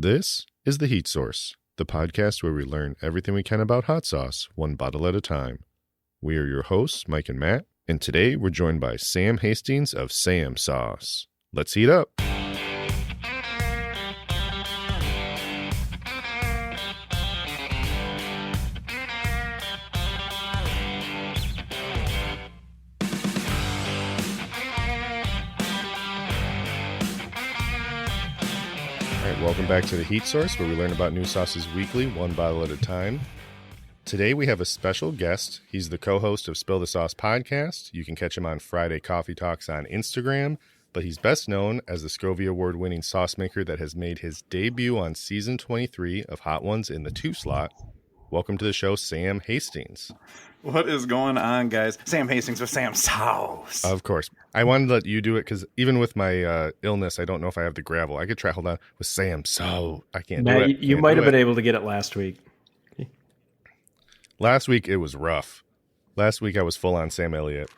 This is The Heat Source, the podcast where we learn everything we can about hot sauce, one bottle at a time. We are your hosts, Mike and Matt, and today we're joined by Sam Hastings of Sam Sauce. Let's heat up. Welcome back to The Heat Source, where we learn about new sauces weekly, one bottle at a time. Today we have a special guest. He's the co-host of Spill the Sauce podcast. You can catch him on Friday Coffee Talks on Instagram, but he's best known as the Scovie Award-winning sauce maker that has made his debut on season 23 of Hot Ones in the 2 slot. Welcome to the show, Sam Hastings. What is going on, guys? Sam Hastings with Sam Sauce. Of course. I wanted to let you do it because even with my illness, I don't know if I have the gravel. I could try, hold on, with Sam So. I can't do it. You might have been able to get it last week. Last week, it was rough. Last week, I was full on Sam Elliott.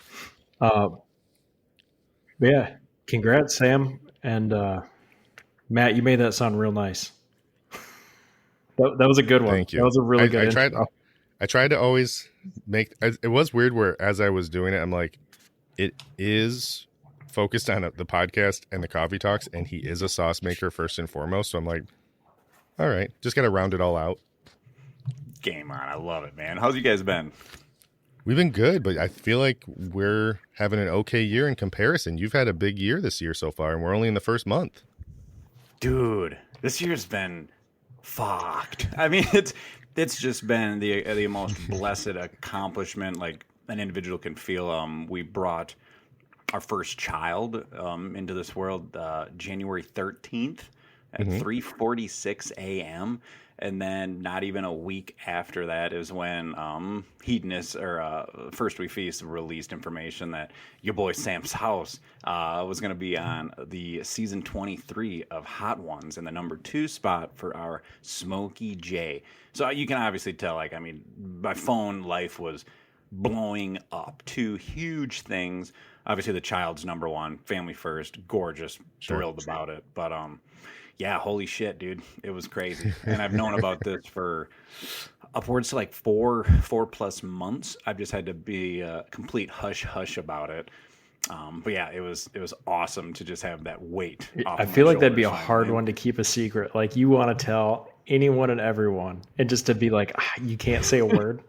Yeah. Congrats, Sam. And Matt, you made that sound real nice. That was a good one. Thank you. That was a really good intro. I tried to always make it was weird where as I was doing it, I'm like, it is focused on the podcast and the coffee talks, and he is a sauce maker first and foremost. So I'm like, all right, just got to round it all out. Game on. I love it, man. How's you guys been? We've been good, but I feel like we're having an okay year in comparison. You've had a big year this year so far, and we're only in the first month. Dude, this year's been fucked. I mean, it's just been the most blessed accomplishment like an individual can feel. We brought our first child into this world January 13th at 3:46 a.m. And then not even a week after that is when Hedonist or First We Feast released information that your boy Sam's house was going to be on the season 23 of Hot Ones in the number 2 spot for our Smokey J. So you can obviously tell, like, I mean, my phone life was blowing up to huge things. Obviously, the child's number one, family first, gorgeous, thrilled about it. But yeah, holy shit, dude. It was crazy. And I've known about this for upwards to like four plus months. I've just had to be complete hush about it. But yeah, it was awesome to just have that weight off I feel like that'd be a hard one to keep a secret. Like you want to tell anyone and everyone and just to be like, you can't say a word.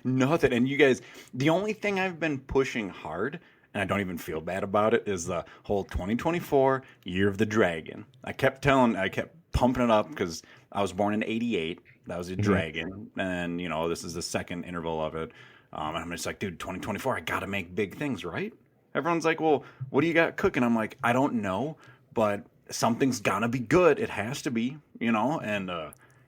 Nothing. And you guys, the only thing I've been pushing hard, and I don't even feel bad about it, is the whole 2024 Year of the Dragon. I kept pumping it up because I was born in 88. That was a dragon. And, you know, this is the second interval of it. And I'm just like, dude, 2024, I got to make big things, right? Everyone's like, well, what do you got cooking? I'm like, I don't know, but something's got to be good. It has to be, you know? And,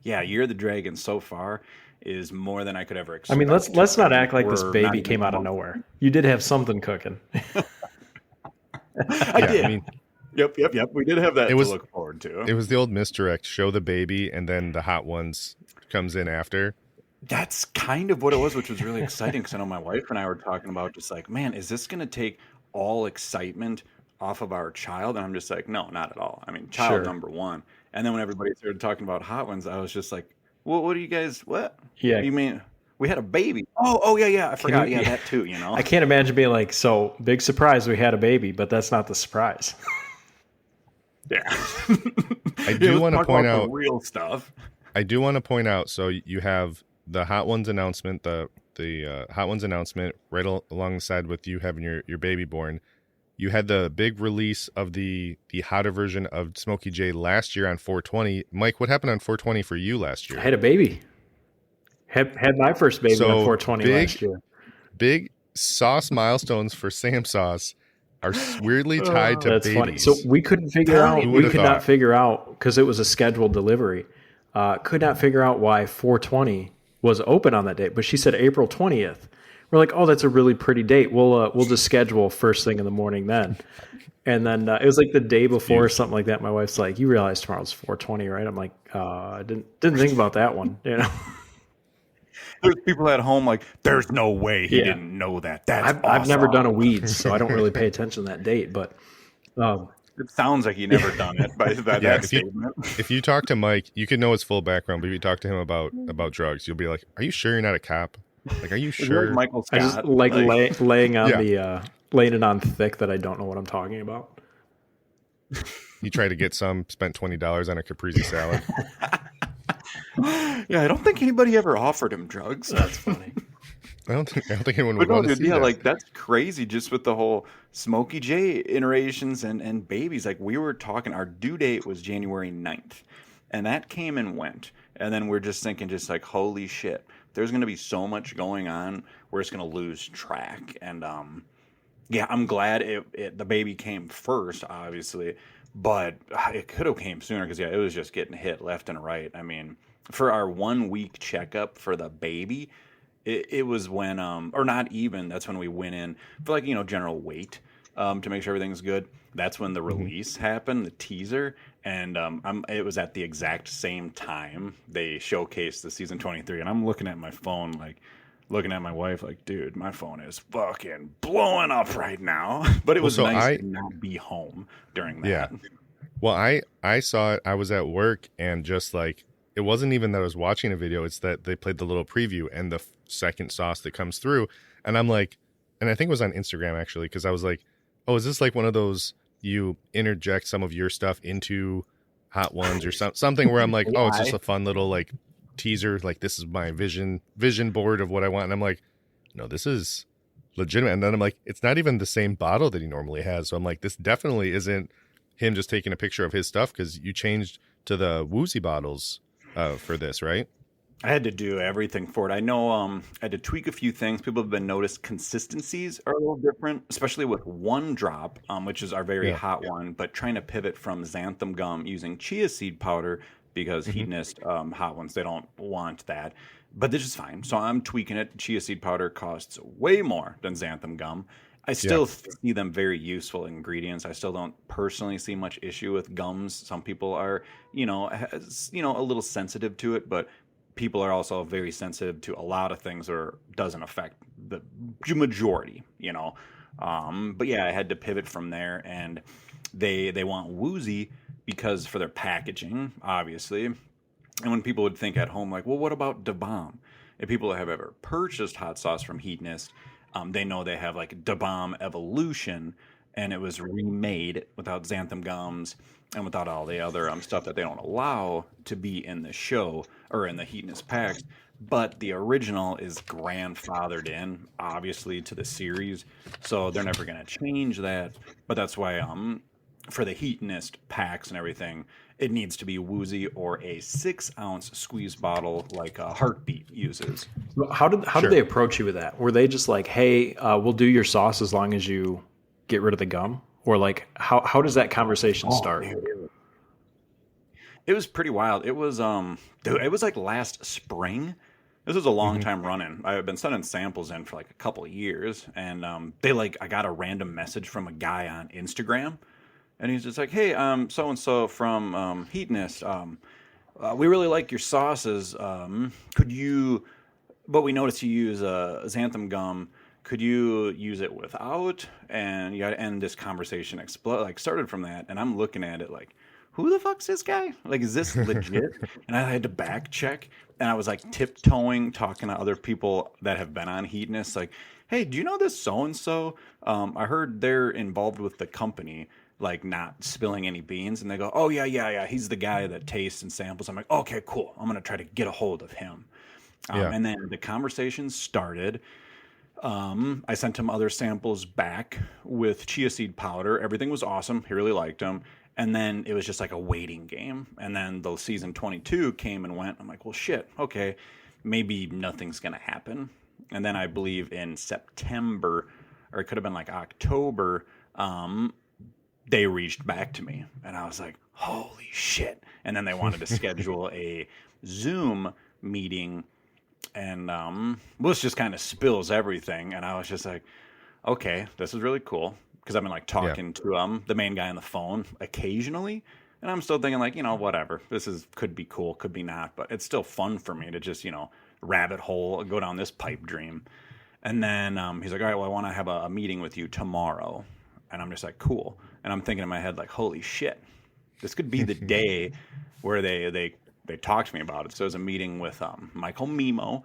yeah, Year of the Dragon so far is more than I could ever expect. I mean, let's not act like this baby came out of nowhere. You did have something cooking. I did. I mean, yep. We did have that to look forward to. It was the old misdirect. Show the baby, and then the Hot Ones comes in after. That's kind of what it was, which was really exciting because I know my wife and I were talking about just like, man, is this going to take all excitement off of our child? And I'm just like, no, not at all. I mean, child number one. And then when everybody started talking about Hot Ones, I was just like, well, what do you guys, what? Yeah. You mean we had a baby? Oh, yeah. I forgot. Yeah, that too, you know? I can't imagine being like, so big surprise, we had a baby, but that's not the surprise. Yeah. I do want to point out the real stuff. I do want to point out, so you have the Hot Ones announcement, the Hot Ones announcement right alongside with you having your baby born. You had the big release of the hotter version of Smokey J last year on 420. Mike, what happened on 420 for you last year? I had a baby. Had my first baby on 420 last year. Big sauce milestones for Sam Sauce are weirdly tied to that's babies. Funny. So we couldn't figure out. We could not figure out because it was a scheduled delivery. Could not figure out why 420 was open on that date, but she said April 20th. We're like, oh, that's a really pretty date. We'll just schedule first thing in the morning then. And then it was like the day before or something like that. My wife's like, you realize tomorrow's 420, right? I'm like, I didn't think about that one. You know, there's people at home like, there's no way he didn't know that. That's I've never done a weeds, so I don't really pay attention to that date. But It sounds like he never done it by that statement. If you talk to Mike, you can know his full background, but if you talk to him about drugs, you'll be like, "Are you sure you're not a cop? Like, are you sure?" Like Michael Scott. I just laying on laying it on thick that I don't know what I'm talking about. He tried to get spent $20 on a caprese salad. Yeah, I don't think anybody ever offered him drugs. That's funny. I don't think anyone would want to see that. Like that's crazy. Just with the whole Smokey J iterations and babies. Like we were talking, our due date was January 9th, and that came and went. And then we're just thinking, just like, holy shit, there's going to be so much going on. We're just going to lose track. And yeah, I'm glad the baby came first, obviously, but it could have came sooner because yeah, it was just getting hit left and right. I mean, for our 1 week checkup for the baby. It was when, or not even, that's when we went in for like, general weight to make sure everything's good. That's when the release happened, the teaser. And it was at the exact same time they showcased the season 23. And I'm looking at my phone, like looking at my wife, like, dude, my phone is fucking blowing up right now. But it was nice to not be home during that. Yeah. Well, I saw it. I was at work and just like, it wasn't even that I was watching a video. It's that they played the little preview and the second sauce that comes through. And I'm like, and I think it was on Instagram actually, because I was like, oh, is this like one of those you interject some of your stuff into Hot Ones or something where I'm like, oh, it's just a fun little like teaser. Like this is my vision board of what I want. And I'm like, no, this is legitimate. And then I'm like, it's not even the same bottle that he normally has. So I'm like, this definitely isn't him just taking a picture of his stuff because you changed to the Woozy bottles for this, right? I had to do everything for it. I know I had to tweak a few things. People have been noticed consistencies are a little different, especially with one drop, which is our very hot one, but trying to pivot from xanthan gum using chia seed powder because hedonist hot ones, they don't want that. But this is fine. So I'm tweaking it. Chia seed powder costs way more than xanthan gum. I still see them very useful ingredients. I still don't personally see much issue with gums. Some people are, a little sensitive to it, but people are also very sensitive to a lot of things or doesn't affect the majority, But yeah, I had to pivot from there, and they want Woozy because for their packaging, obviously. And when people would think at home, like, well, what about Da Bomb? If people have ever purchased hot sauce from Hedonist, they know they have like Da Bomb Evolution, and it was remade without xanthan gums and without all the other stuff that they don't allow to be in the show or in the Hedonist packs. But the original is grandfathered in, obviously, to the series, so they're never going to change that. But that's why for the Hedonist packs and everything, it needs to be Woozy or a 6-ounce squeeze bottle like Heartbeat uses. How did they approach you with that? Were they just like, hey, we'll do your sauce as long as you get rid of the gum? Or like, how does that conversation start? It was pretty wild. It was it was like last spring. This was a long time running. I've been sending samples in for like a couple of years, and I got a random message from a guy on Instagram. And he's just like, hey, so-and-so from Hedonist. We really like your sauces. But we noticed you use xanthan gum. Could you use it without? And you got to end this conversation. Started from that. And I'm looking at it like, who the fuck's this guy? Like, is this legit? And I had to back check. And I was like tiptoeing, talking to other people that have been on Hedonist. Like, hey, do you know this so-and-so? I heard they're involved with the company, like not spilling any beans. And they go, oh, yeah. He's the guy that tastes and samples. I'm like, okay, cool. I'm going to try to get a hold of him. And then the conversation started. I sent him other samples back with chia seed powder. Everything was awesome. He really liked them. And then it was just like a waiting game. And then the season 22 came and went. I'm like, well, shit. Okay, maybe nothing's going to happen. And then I believe in September, or it could have been like October, they reached back to me. And I was like, holy shit. And then they wanted to schedule a Zoom meeting. And this just kind of spills everything. And I was just like, okay, this is really cool. Because I've been like talking to the main guy on the phone occasionally. And I'm still thinking like, whatever. Could be cool, could be not. But it's still fun for me to just, rabbit hole, go down this pipe dream. And then he's like, all right, well, I want to have a meeting with you tomorrow. And I'm just like, cool. And I'm thinking in my head, like, holy shit, this could be the day where they talked to me about it. So it was a meeting with Michael Mimo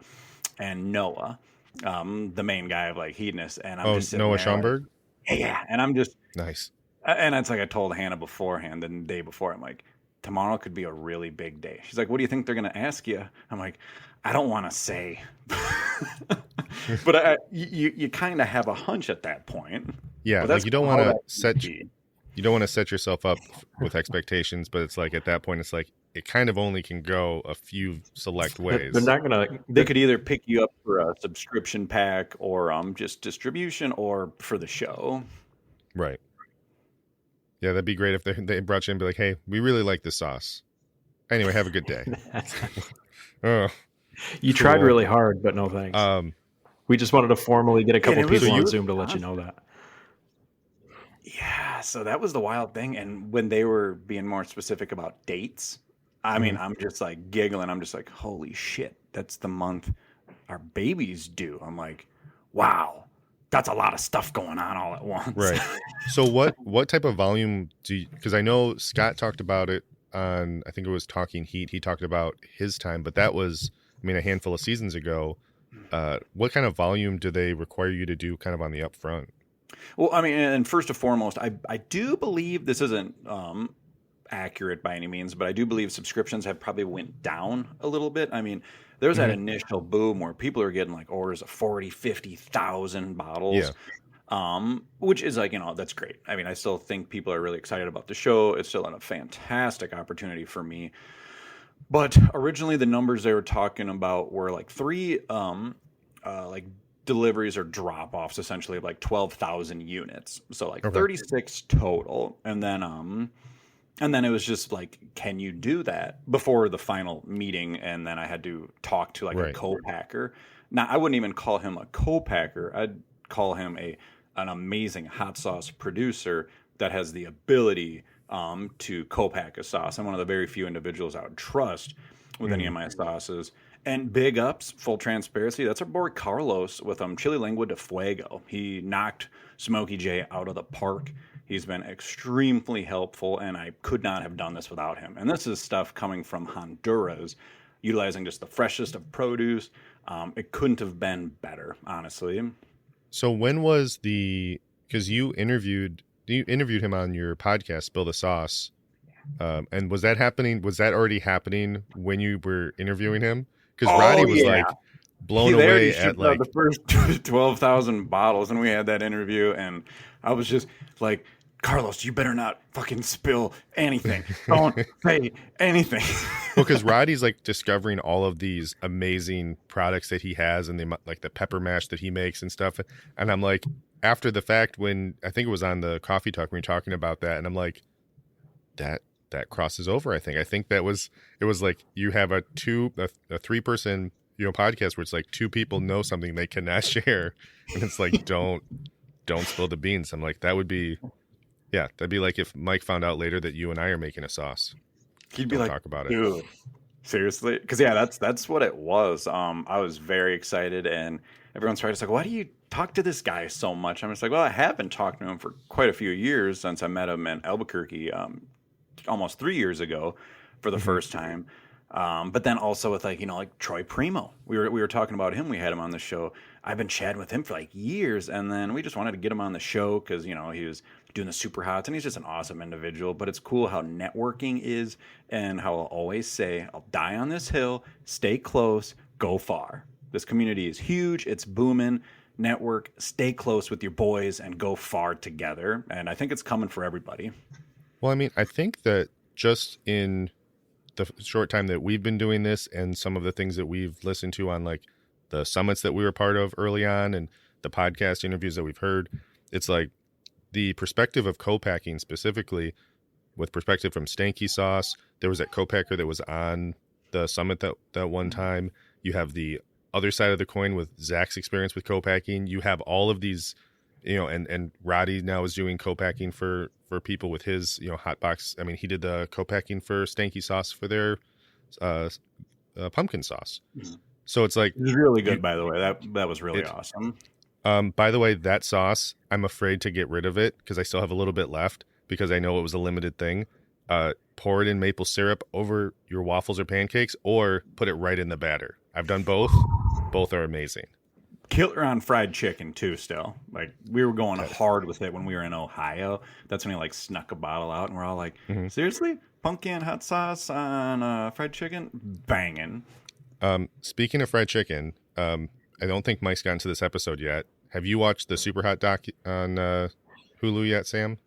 and Noah, the main guy of like Hedonist. And I'm just sitting Noah there, Schomburg? like, yeah. And I'm just, Nice. and it's like I told Hannah beforehand, the day before, I'm like, tomorrow could be a really big day. She's like, what do you think they're going to ask you? I'm like, I don't want to say. But you kind of have a hunch at that point. Yeah, like you don't want to set yourself up with expectations, but it's like at that point, it's like it kind of only can go a few select ways. They're not gonna. They could either pick you up for a subscription pack or just distribution or for the show. Right. Yeah, that'd be great if they brought you in and be like, hey, we really like this sauce. Anyway, have a good day. Oh, you tried really hard, but no thanks. We just wanted to formally get a couple people on Zoom to let you know that. Yeah, so that was the wild thing. And when they were being more specific about dates, I mean, I'm just like giggling. I'm just like, holy shit, that's the month our baby's due. I'm like, wow, that's a lot of stuff going on all at once. Right. So what type of volume do you, because I know Scott talked about it on, I think it was Talking Heat. He talked about his time, but that was, I mean, a handful of seasons ago. What kind of volume do they require you to do kind of on the upfront? Well, I mean, and first and foremost, I do believe this isn't accurate by any means, but I do believe subscriptions have probably went down a little bit. I mean, there was that initial boom where people are getting like orders of 40, 50,000 bottles, which is like, that's great. I mean, I still think people are really excited about the show. It's still a fantastic opportunity for me. But originally the numbers they were talking about were like 3 like deliveries or drop-offs essentially of like 12,000 units. So like 36 total. And then it was just like, can you do that before the final meeting? And then I had to talk to like a co-packer. Now I wouldn't even call him a co-packer. I'd call him an amazing hot sauce producer that has the ability to co-pack a sauce. I'm one of the very few individuals I would trust with any of my sauces. And big ups, full transparency, that's our boy Carlos with Chili Lengua de Fuego. He knocked Smokey J out of the park. He's been extremely helpful, and I could not have done this without him. And this is stuff coming from Honduras, utilizing just the freshest of produce. It couldn't have been better, honestly. So when was because you interviewed him on your podcast, Spill the Sauce, and was that already happening when you were interviewing him? Because Roddy was like blown away at like the first 12,000 bottles, and we had that interview, and I was just like, Carlos, you better not fucking spill anything. Don't say anything. Well, because Roddy's like discovering all of these amazing products that he has, and the pepper mash that he makes and stuff. And I'm like, after the fact, when I think it was on the Coffee Talk, when we were talking about that, and I'm like, that crosses over. I think it was like you have a 3-person podcast where it's like 2 people know something they cannot share, and it's like don't spill the beans. I'm like, that'd be like if Mike found out later that you and I are making a sauce. He'd be like, talk about it, dude. Seriously? Because that's what it was. I was very excited, and everyone's probably just like, why do you talk to this guy so much? I'm just like, well, I have been talking to him for quite a few years since I met him in Albuquerque almost 3 years ago for the first time. But then also with like Troy Primo, we were talking about him. We had him on the show. I've been chatting with him for like years, and then we just wanted to get him on the show because he was doing the super hots, and he's just an awesome individual. But it's cool how networking is, and how I'll always say, I'll die on this hill, stay close, go far. This community is huge, it's booming. Network, stay close with your boys, and go far together. And I think it's coming for everybody. Well, I mean, I think that just in the short time that we've been doing this, and some of the things that we've listened to on like the summits that we were part of early on, and the podcast interviews that we've heard, it's like the perspective of co-packing specifically, with perspective from Stanky Sauce. There was that co-packer that was on the summit that one time. You have the other side of the coin with Zach's experience with co-packing. You have all of these, and Roddy now is doing co-packing for people with his, hot box. I mean, he did the co-packing for Stanky Sauce for their pumpkin sauce. Mm-hmm. So it's like, it was really good, by the way. That was really awesome. By the way, that sauce, I'm afraid to get rid of it because I still have a little bit left. because I know it was a limited thing. Pour it in maple syrup over your waffles or pancakes, or put it right in the batter. I've done both. Both are amazing. Killer on fried chicken too. Still, like we were going hard with it when we were in Ohio. That's when he like snuck a bottle out, and we're all like, "Seriously, pumpkin hot sauce on fried chicken, banging." Speaking of fried chicken, I don't think Mike's gotten to this episode yet. Have you watched the Super Hot doc on Hulu yet, Sam?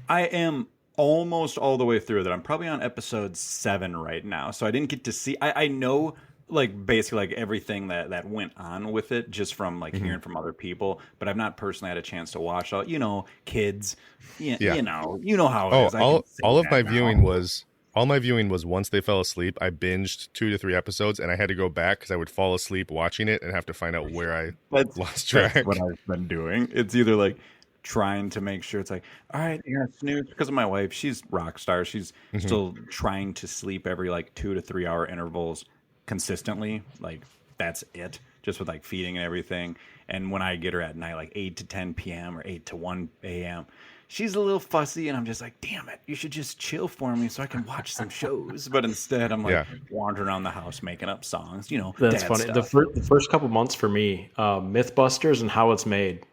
I am almost all the way through that. I'm probably on episode 7 right now, so I didn't get to see. I know like basically like everything that went on with it just from like hearing from other people, but I've not personally had a chance to watch all. You know, kids. You know how it is. All of my viewing was. All my viewing was once they fell asleep, I binged 2 to 3 episodes, and I had to go back because I would fall asleep watching it and have to find out where I lost track. That's what I've been doing. It's either like trying to make sure it's like, all right, you're gonna snooze, because of my wife. She's rock star. She's still trying to sleep every like 2 to 3 hour intervals consistently. Like that's it, just with like feeding and everything. And when I get her at night, like 8 to 10 p.m. or 8 to 1 a.m., she's a little fussy, and I'm just like, damn it, you should just chill for me so I can watch some shows. But instead, I'm like wandering around the house making up songs, you know. That's funny. The first couple months for me, Mythbusters and How It's Made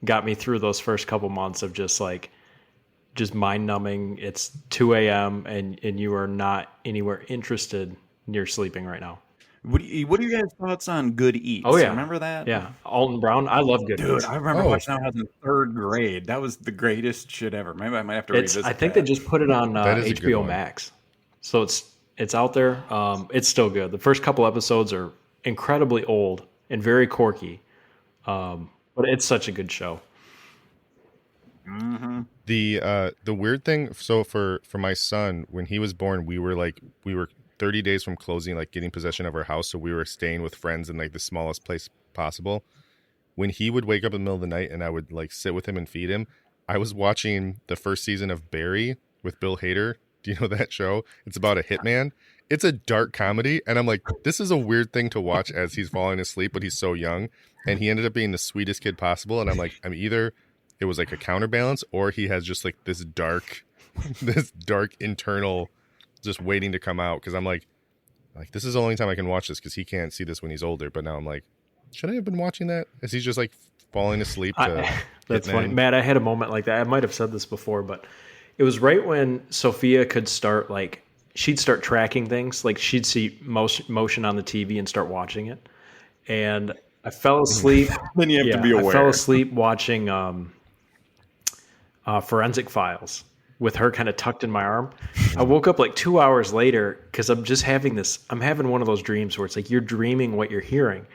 got me through those first couple months of just mind numbing. It's 2 a.m. and you are not anywhere interested. You're sleeping right now. What are you guys' thoughts on Good Eats? Oh yeah, remember that? Yeah, Alton Brown. I love Good Eats. Dude, I remember watching that when I was in 3rd grade. That was the greatest shit ever. Maybe I might have to revisit. I think they just put it on HBO Max, so it's out there. It's still good. The first couple episodes are incredibly old and very quirky, but it's such a good show. The weird thing. So for my son, when he was born, we were 30 days from closing, like getting possession of our house. So we were staying with friends in like the smallest place possible. When he would wake up in the middle of the night and I would like sit with him and feed him, I was watching the first season of Barry with Bill Hader. Do you know that show? It's about a hitman. It's a dark comedy. And I'm like, this is a weird thing to watch as he's falling asleep, but he's so young. And he ended up being the sweetest kid possible. And I'm like, either it was like a counterbalance, or he has just like this dark internal just waiting to come out, because I'm like this is the only time I can watch this because he can't see this when he's older. But now I'm like, should I have been watching that? Is he just like falling asleep? That's funny, Matt. I had a moment like that. I might have said this before, but it was right when Sophia could start she'd start tracking things. Like she'd see motion on the TV and start watching it. And I fell asleep. Then you have to be aware. I fell asleep watching Forensic Files with her kind of tucked in my arm. I woke up like 2 hours later because I'm just having one of those dreams where it's like you're dreaming what you're hearing.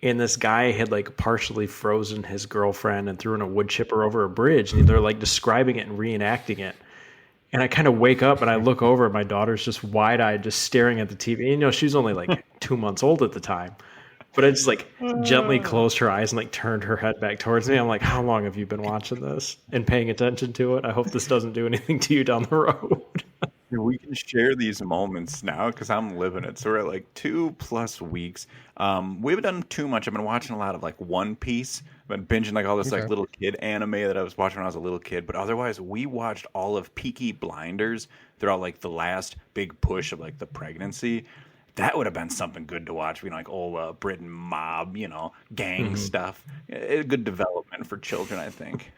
And this guy had like partially frozen his girlfriend and threw in a wood chipper over a bridge. And they're like describing it and reenacting it. And I kind of wake up and I look over and my daughter's just wide-eyed, just staring at the TV. And, she's only like 2 months old at the time. But I just like gently closed her eyes and like turned her head back towards me. I'm like, how long have you been watching this and paying attention to it? I hope this doesn't do anything to you down the road. We can share these moments now because I'm living it. So we're at like 2+ weeks. We haven't done too much. I've been watching a lot of like One Piece. I've been binging like all this like little kid anime that I was watching when I was a little kid. But otherwise, we watched all of Peaky Blinders throughout like the last big push of like the pregnancy. That would have been something good to watch. Like old Britain mob, gang stuff. A good development for children, I think.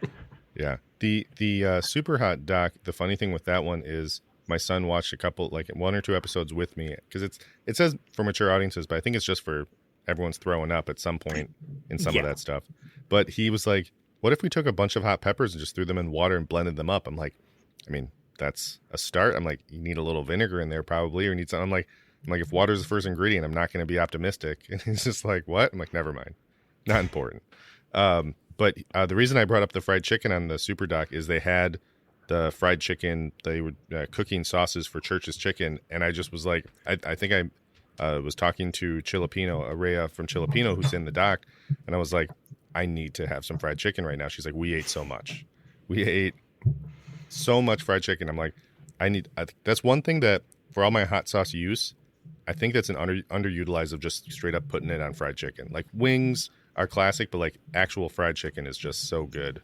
Yeah. The Super Hot doc, the funny thing with that one is my son watched a couple, like 1 or 2 episodes with me, because it says for mature audiences, but I think it's just for everyone's throwing up at some point in some of that stuff. But he was like, what if we took a bunch of hot peppers and just threw them in water and blended them up? I'm like, that's a start. I'm like, you need a little vinegar in there probably, or you need something. I'm like, if water is the first ingredient, I'm not going to be optimistic. And he's just like, what? I'm like, never mind. Not important. But the reason I brought up the fried chicken on the Super Doc is they had the fried chicken. They were cooking sauces for Church's Chicken. And I just was like, I think I was talking to Chilipino, Araya from Chilipino, who's in the doc. And I was like, I need to have some fried chicken right now. She's like, we ate so much. We ate so much fried chicken. I'm like, that's one thing that for all my hot sauce use, I think that's an underutilized of just straight up putting it on fried chicken. Like wings are classic, but like actual fried chicken is just so good.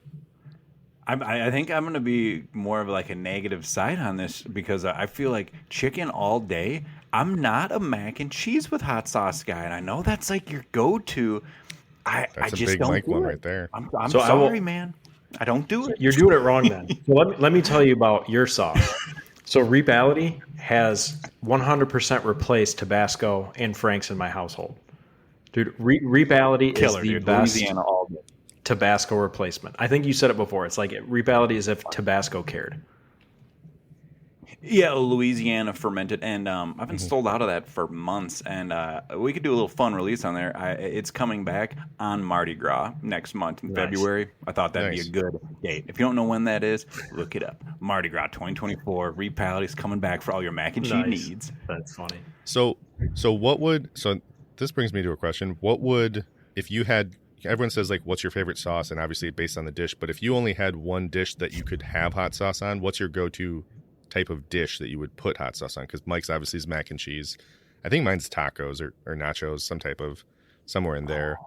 I think I'm going to be more of like a negative side on this because I feel like chicken all day. I'm not a mac and cheese with hot sauce guy, and I know that's like your go-to. I That's a just big don't Mike do one it. right there. I'm So sorry, man. I don't do it. You're doing it wrong then. So let me tell you about your sauce. So Reality has 100% replaced Tabasco and Frank's in my household. Dude, Reality is Killer, the dude. best Louisiana all day. Tabasco replacement. I think you said it before. It's like Reality is if Tabasco cared. Yeah, Louisiana fermented, and I've been sold out of that for months. And we could do a little fun release on there. It's coming back on Mardi Gras next month in February. I thought that'd be a good date. If you don't know when that is, look it up. Mardi Gras 2024. Reality's coming back for all your mac and cheese needs. That's funny. So this brings me to a question. What would, if you had, everyone says like, what's your favorite sauce? And obviously based on the dish, but if you only had one dish that you could have hot sauce on, what's your go-to type of dish that you would put hot sauce on? Because Mike's obviously is mac and cheese. I think mine's tacos or nachos, somewhere in there.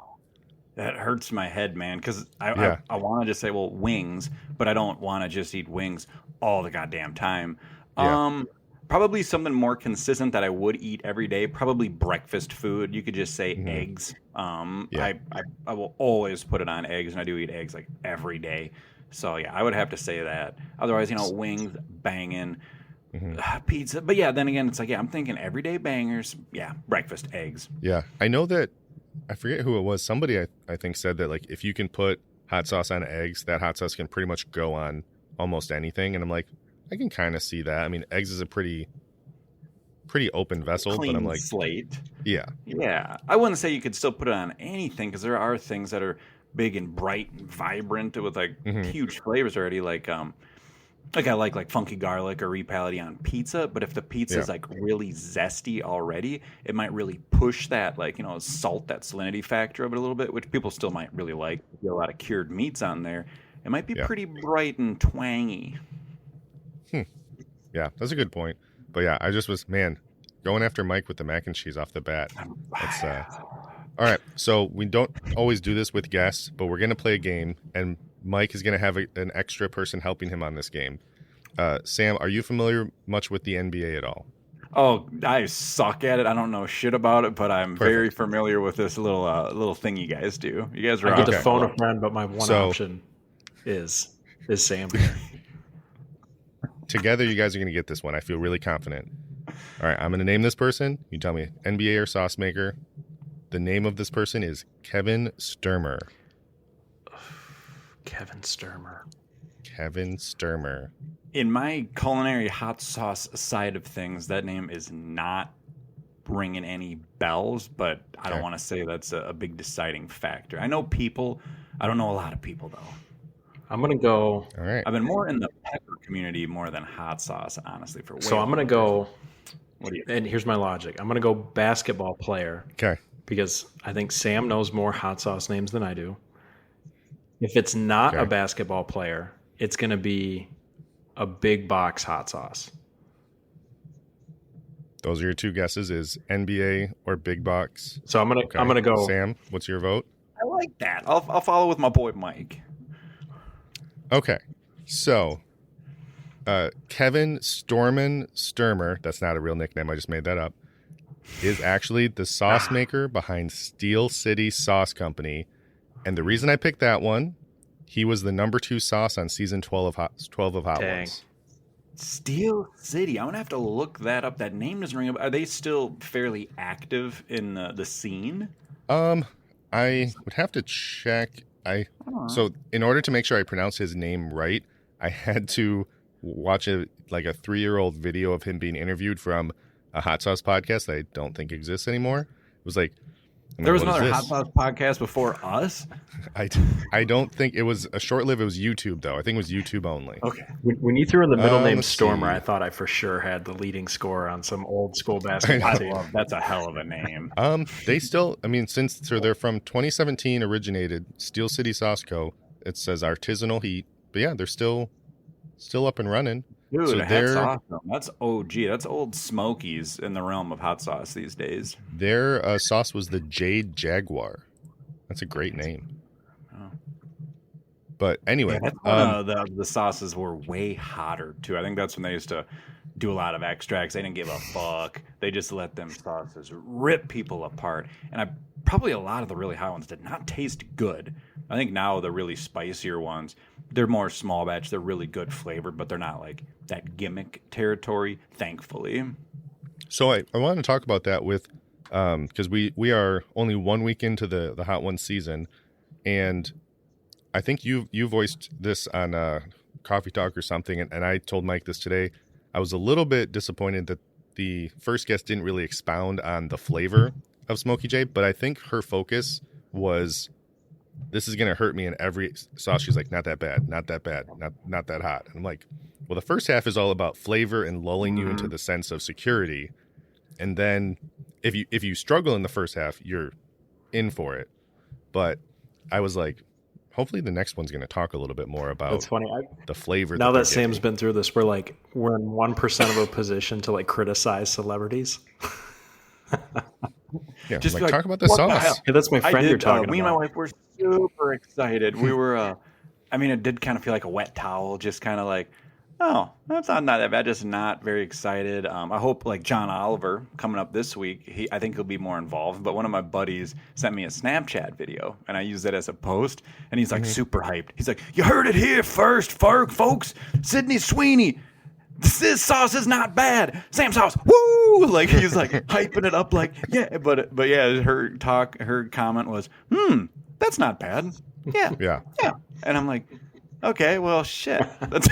That hurts my head, man, because I want to just say, well, wings, but I don't want to just eat wings all the goddamn time. Yeah. Probably something more consistent that I would eat every day. Probably breakfast food. You could just say eggs. I will always put it on eggs, and I do eat eggs like every day. So yeah, I would have to say that. Otherwise, wings, banging, pizza. But yeah, then again, it's like, yeah, I'm thinking everyday bangers. Yeah, breakfast, eggs. Yeah, I know that. I forget who it was. Somebody I think said that like if you can put hot sauce on eggs, that hot sauce can pretty much go on almost anything. And I'm like, I can kind of see that. I mean, eggs is a pretty open vessel, Clean but I'm like slate. Yeah. I wouldn't say you could still put it on anything because there are things that are big and bright and vibrant with like huge flavors already. Like I like funky garlic or Reality on pizza, but if the pizza is like really zesty already, it might really push that salt, that salinity factor of it a little bit, which people still might really like. You get a lot of cured meats on there. It might be pretty bright and twangy. Yeah, that's a good point. But yeah, I just was, going after Mike with the mac and cheese off the bat. That's all right. So we don't always do this with guests, but we're going to play a game, and Mike is going to have an extra person helping him on this game. Sam, are you familiar much with the NBA at all? Oh, I suck at it. I don't know shit about it, but I'm very familiar with this little thing you guys do. You guys are I get to phone a friend, but my one option is Sam. Together, you guys are going to get this one. I feel really confident. All right, I'm going to name this person. You tell me NBA or sauce maker. The name of this person is Kevin Sturmer. Kevin Sturmer. Kevin Sturmer. In my culinary hot sauce side of things, that name is not ringing any bells, but I don't want to say that's a big deciding factor. I know people. I don't know a lot of people, though. I'm going to go. All right. I've been more in the pepper community more than hot sauce, honestly. So I'm going to go. What do you? And here's my logic. I'm going to go basketball player. Okay. Because I think Sam knows more hot sauce names than I do. If it's not a basketball player, it's going to be a big box hot sauce. Those are your two guesses: is NBA or big box. So I'm gonna go. Sam, what's your vote? I like that. I'll follow with my boy Mike. Okay, so Kevin Sturmer, that's not a real nickname, I just made that up, is actually the sauce maker behind Steel City Sauce Company. And the reason I picked that one, he was the number 2 sauce on season 12 of Hot Ones. Steel City. I'm going to have to look that up. That name doesn't ring up. Are they still fairly active in the scene? I would have to check. So in order to make sure I pronounce his name right, I had to watch a 3-year-old video of him being interviewed from a hot sauce podcast that I don't think exists anymore. It was like, there was another hot sauce podcast before us. I don't think it was a short-lived. It was YouTube though. I think it was YouTube only. Okay. When you threw in the middle name Stormer, I thought I for sure had the leading score on some old school basketball team. That's a hell of a name. They still, they're from 2017 originated Steel City Sauce Co. It says artisanal heat, but yeah, they're still up and running. Dude, so that's awesome. That's OG. That's old Smokies in the realm of hot sauce these days. Their sauce was the Jade Jaguar. That's a great name. Oh. But anyway, Yeah, that's when the sauces were way hotter too. I think that's when they used to do a lot of extracts. They didn't give a fuck. They just let them sauces rip people apart. And probably a lot of the really hot ones did not taste good. I think now the really spicier ones, they're more small batch. They're really good flavored, but they're not like that gimmick territory, thankfully. So I want to talk about that with because we are only 1 week into the Hot Ones season, and I think you voiced this on Coffee Talk or something, and I told Mike this today. I was a little bit disappointed that the first guest didn't really expound on the flavor of Smokey J, but I think her focus was, this is going to hurt me in every sauce. She's like, not that bad, not that bad, not that hot. And I'm like, well, the first half is all about flavor and lulling you into the sense of security. And then if you struggle in the first half, you're in for it. But I was like, hopefully the next one's going to talk a little bit more about That's funny. the flavor. Now that Sam's been through this, we're in 1% of a position to like criticize celebrities. Yeah, just like, talk about the sauce. Yeah, that's my friend you're talking about. Me and my wife were super excited. We were, I mean, it did kind of feel like a wet towel, just kind of like, oh, that's not that bad. Just not very excited. I hope like John Oliver coming up this week. I think he'll be more involved. But one of my buddies sent me a Snapchat video, and I used it as a post. And he's like super hyped. He's like, "You heard it here first, folks. Sydney Sweeney. This sauce is not bad. Sam's sauce, woo!" Like he's like hyping it up, like yeah. But yeah, her comment was, that's not bad. Yeah. And I'm like, okay, well, shit. That's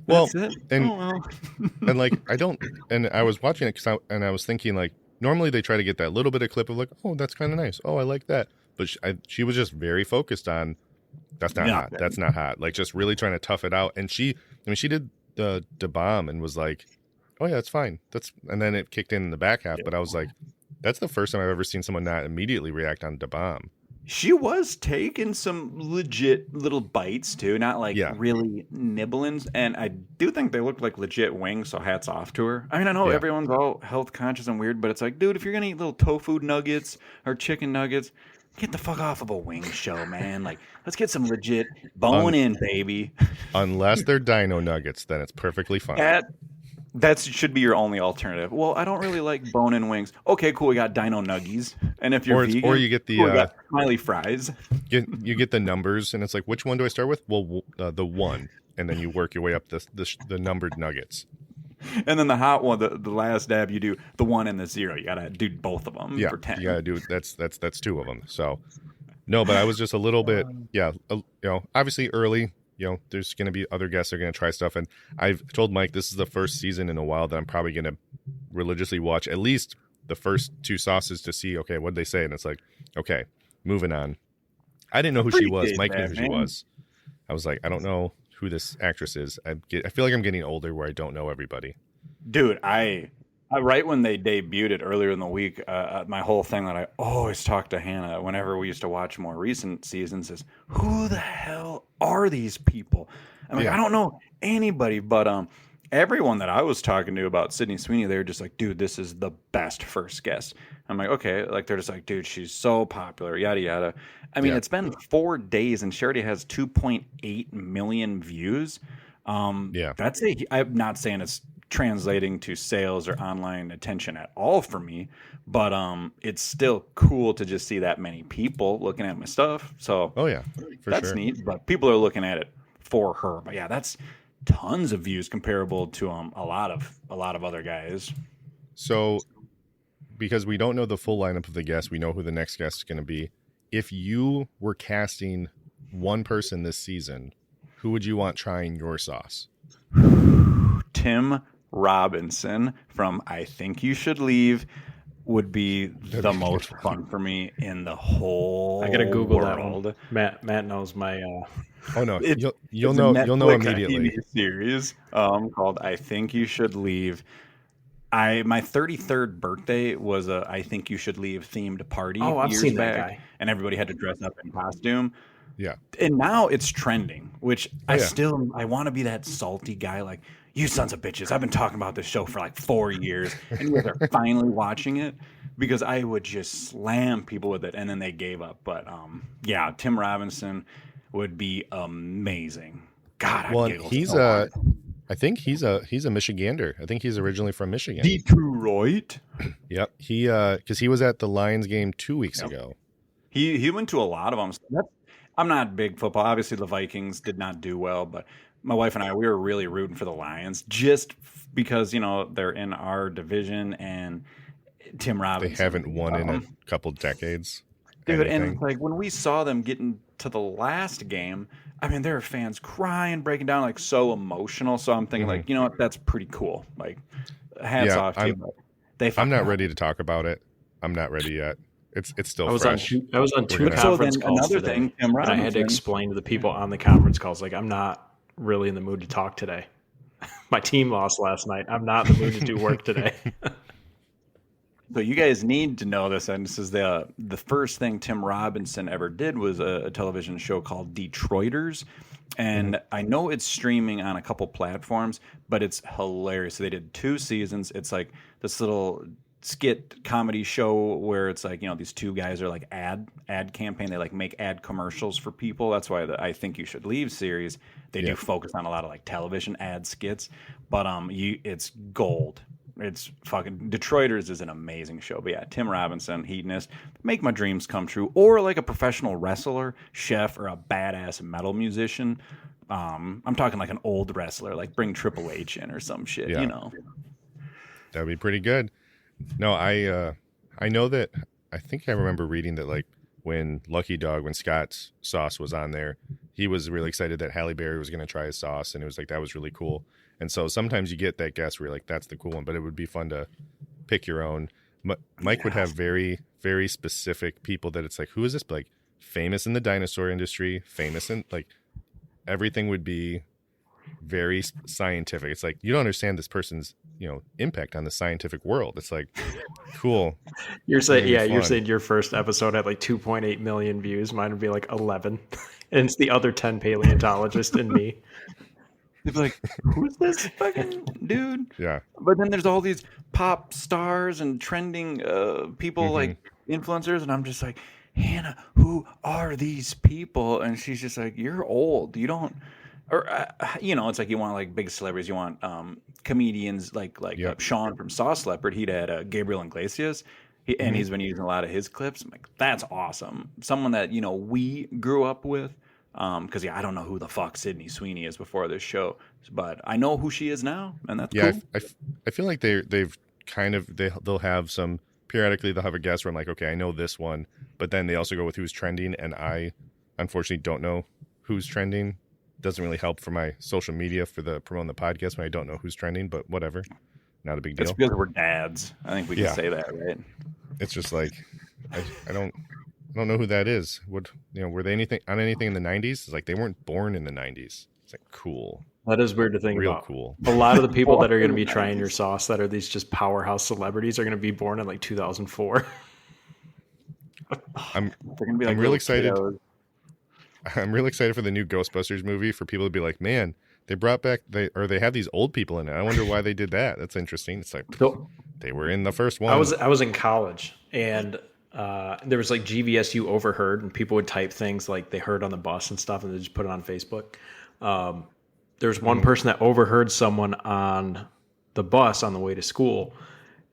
well, it. And like I was watching it and I was thinking like, normally they try to get that little bit of clip of like, oh, that's kind of nice. Oh, I like that. But she was just very focused on, that's not hot. That's not hot. Like just really trying to tough it out. And she did the bomb and was like, oh yeah, it's fine. And then it kicked in the back half. But I was like, that's the first time I've ever seen someone not immediately react on the bomb. She was taking some legit little bites too, not like really nibblings. And I do think they looked like legit wings, so hats off to her. I mean, I know everyone's all health conscious and weird, but it's like, dude, if you're gonna eat little tofu nuggets or chicken nuggets, get the fuck off of a wing show, man. Like, let's get some legit bone in, baby. Unless they're dino nuggets, then it's perfectly fine. That should be your only alternative. Well, I don't really like bone-in wings. Okay, cool. We got dino nuggies, and if you're vegan, or you get the we got smiley fries. You get the numbers, and it's like, which one do I start with? Well, the one, and then you work your way up the numbered nuggets. And then the hot one, the last dab, you do the 1 and the 0. You gotta do both of them for 10. You gotta do that's 2 of them. So no, but I was just a little bit obviously early. There's going to be other guests that are going to try stuff. And I've told Mike this is the first season in a while that I'm probably going to religiously watch at least the first 2 sauces to see, okay, what'd they say? And it's like, okay, moving on. I didn't know who she was. Mike knew who she was. I was like, I don't know who this actress is. I feel like I'm getting older where I don't know everybody. Dude, I right when they debuted it earlier in the week, my whole thing that I always talk to Hannah whenever we used to watch more recent seasons is, who the hell are these people? I'm like, I don't know anybody, but everyone that I was talking to about Sydney Sweeney, they were just like, dude, this is the best first guest. I'm like, okay. Like, they're just like, dude, she's so popular, yada, yada. I mean, it's been 4 days and she already has 2.8 million views. I'm not saying it's translating to sales or online attention at all for me, but it's still cool to just see that many people looking at my stuff. So that's neat. But people are looking at it for her. But yeah, that's tons of views comparable to a lot of other guys. So because we don't know the full lineup of the guests, we know who the next guest is going to be. If you were casting one person this season, who would you want trying your sauce? Tim Robinson from I Think You Should Leave would be the most fun for me in the whole I gotta Google world. That one. Matt knows my oh no, you'll know immediately. TV series called I Think You Should Leave. My 33rd birthday was a I Think You Should Leave themed party I've seen back, that guy. And everybody had to dress up in costume. Yeah. And now it's trending, which I want to be that salty guy like, you sons of bitches, I've been talking about this show for like 4 years and you guys are finally watching it, because I would just slam people with it and then they gave up. But Tim Robinson, would be amazing. God, I'd Well, giggle he's so hard. I think he's a Michigander. I think he's originally from Michigan. Detroit. Yep. He because he was at the Lions game 2 weeks Yep. ago. He went to a lot of them. I'm not big football. Obviously, the Vikings did not do well, but my wife and I, we were really rooting for the Lions just because they're in our division and Tim They Robinson. haven't won in a couple decades. Dude, anything. and like when we saw them getting to the last game, I mean, there were fans crying, breaking down, like so emotional. So I'm thinking, like, you know what, that's pretty cool. Like, hats off to you. But I'm not ready to talk about it. I'm not ready yet. It's still fresh. I was on two gonna- conference So then calls another today, thing, Tim and I had to Robinson- explain to the people on the conference calls, like, I'm not really in the mood to talk today. My team lost last night. I'm not in the mood to do work today. So you guys need to know this, and this is the first thing Tim Robinson ever did was a television show called Detroiters, and I know it's streaming on a couple platforms, but it's hilarious. They did 2 seasons. It's like this little skit comedy show where it's like these two guys are like ad campaign. They like make ad commercials for people. That's why I Think You Should Leave series. They do focus on a lot of like television ad skits, but it's gold. It's fucking Detroiters is an amazing show. But yeah, Tim Robinson, hedonist, make my dreams come true. Or like a professional wrestler, chef, or a badass metal musician. I'm talking like an old wrestler, like bring Triple H in or some shit. Yeah. That'd be pretty good. No, I know that. I think I remember reading that like when Scott Sauce was on there, he was really excited that Halle Berry was going to try his sauce, and it was like that was really cool. And so sometimes you get that guess where you're like, that's the cool one, but it would be fun to pick your own. Mike would have very, very specific people that it's like, who is this? Like famous in the dinosaur industry, famous in like everything would be very scientific. It's like, you don't understand this person's, impact on the scientific world. It's like, cool. You're saying your first episode had like 2.8 million views. Mine would be like 11. And it's the other 10 paleontologists and me. They'd be like, who's this fucking dude? Yeah. But then there's all these pop stars and trending people like influencers, and I'm just like, Hannah, who are these people? And she's just like, you're old. You don't, or it's like you want like big celebrities. You want comedians like Sean from Sauce Leopard. He'd had Gabriel Iglesias. And he's been using a lot of his clips. I'm like, that's awesome. Someone that we grew up with. Because I don't know who the fuck Sydney Sweeney is before this show, but I know who she is now, and that's cool. I feel like they've kind of they'll have some periodically they'll have a guest where I'm like, okay, I know this one, but then they also go with who's trending, and I unfortunately don't know who's trending. Doesn't really help for my social media for promoting the podcast when I don't know who's trending, but whatever, not a big deal. It's because we're dads. I think we can say that, right? It's just like I don't know who that is. Were they anything in the 90s? It's like they weren't born in the 90s. It's like cool. That is weird to think Real about. Cool. A lot of the people that are going to be trying your sauce that are these just powerhouse celebrities are going to be born in like 2004. They're going to be like really excited. Kiddos. I'm really excited for the new Ghostbusters movie for people to be like, man, they brought back they have these old people in it. I wonder why they did that. That's interesting. It's like they were in the first one. I was in college, and there was like GVSU overheard, and people would type things like they heard on the bus and stuff, and they just put it on Facebook. There's one person that overheard someone on the bus on the way to school,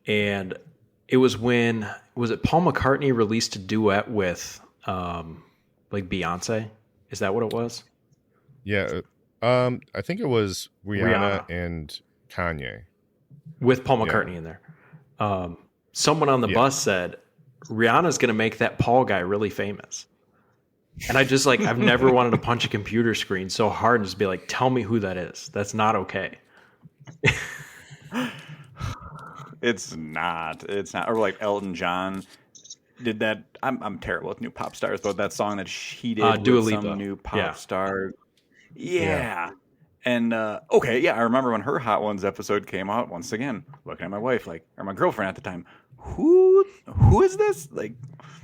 and it was when Paul McCartney released a duet with like Beyonce? Is that what it was? Yeah, I think it was Rihanna and Kanye with Paul McCartney in there. Someone on the bus said, Rihanna's going to make that Paul guy really famous. And I just I've never wanted to punch a computer screen so hard and just be like, tell me who that is. That's not okay. It's not. Or like Elton John did that. I'm terrible with new pop stars, but that song that he did Dua with Lipa. some new pop star. Yeah. And I remember when her Hot Ones episode came out. Once again, looking at my wife, or my girlfriend at the time, who is this?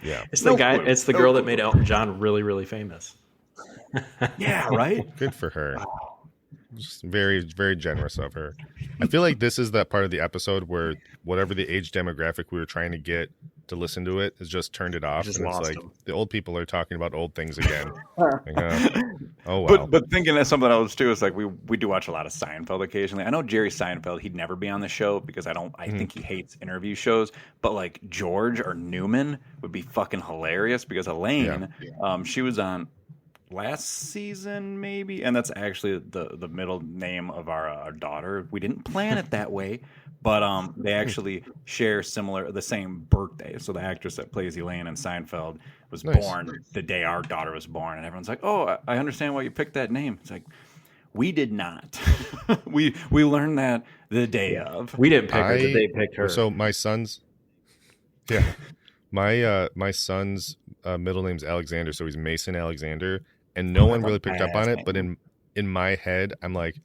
It's the guy. It's the girl that made Elton John really, really famous. Yeah, right. Good for her. Just very, very generous of her. I feel like this is that part of the episode where whatever the age demographic we were trying to get to listen to it has just turned it off, Just and it's lost like him. the old people are talking about old things again. Like, oh wow. But thinking of something else too is like we do watch a lot of Seinfeld occasionally. I know Jerry Seinfeld, he'd never be on the show because I think he hates interview shows. But like George or Newman would be fucking hilarious because Elaine, she was on last season maybe, and that's actually the middle name of our daughter. We didn't plan it that way, but they actually share the same birthday. So the actress that plays Elaine in Seinfeld was born the day our daughter was born, and everyone's like, "Oh, I understand why you picked that name." It's like, we did not. we learned that the day of. We didn't pick her. They picked her. So my son's my son's middle name's Alexander, so he's Mason Alexander, and no one really picked up on it. But in my head, I'm like,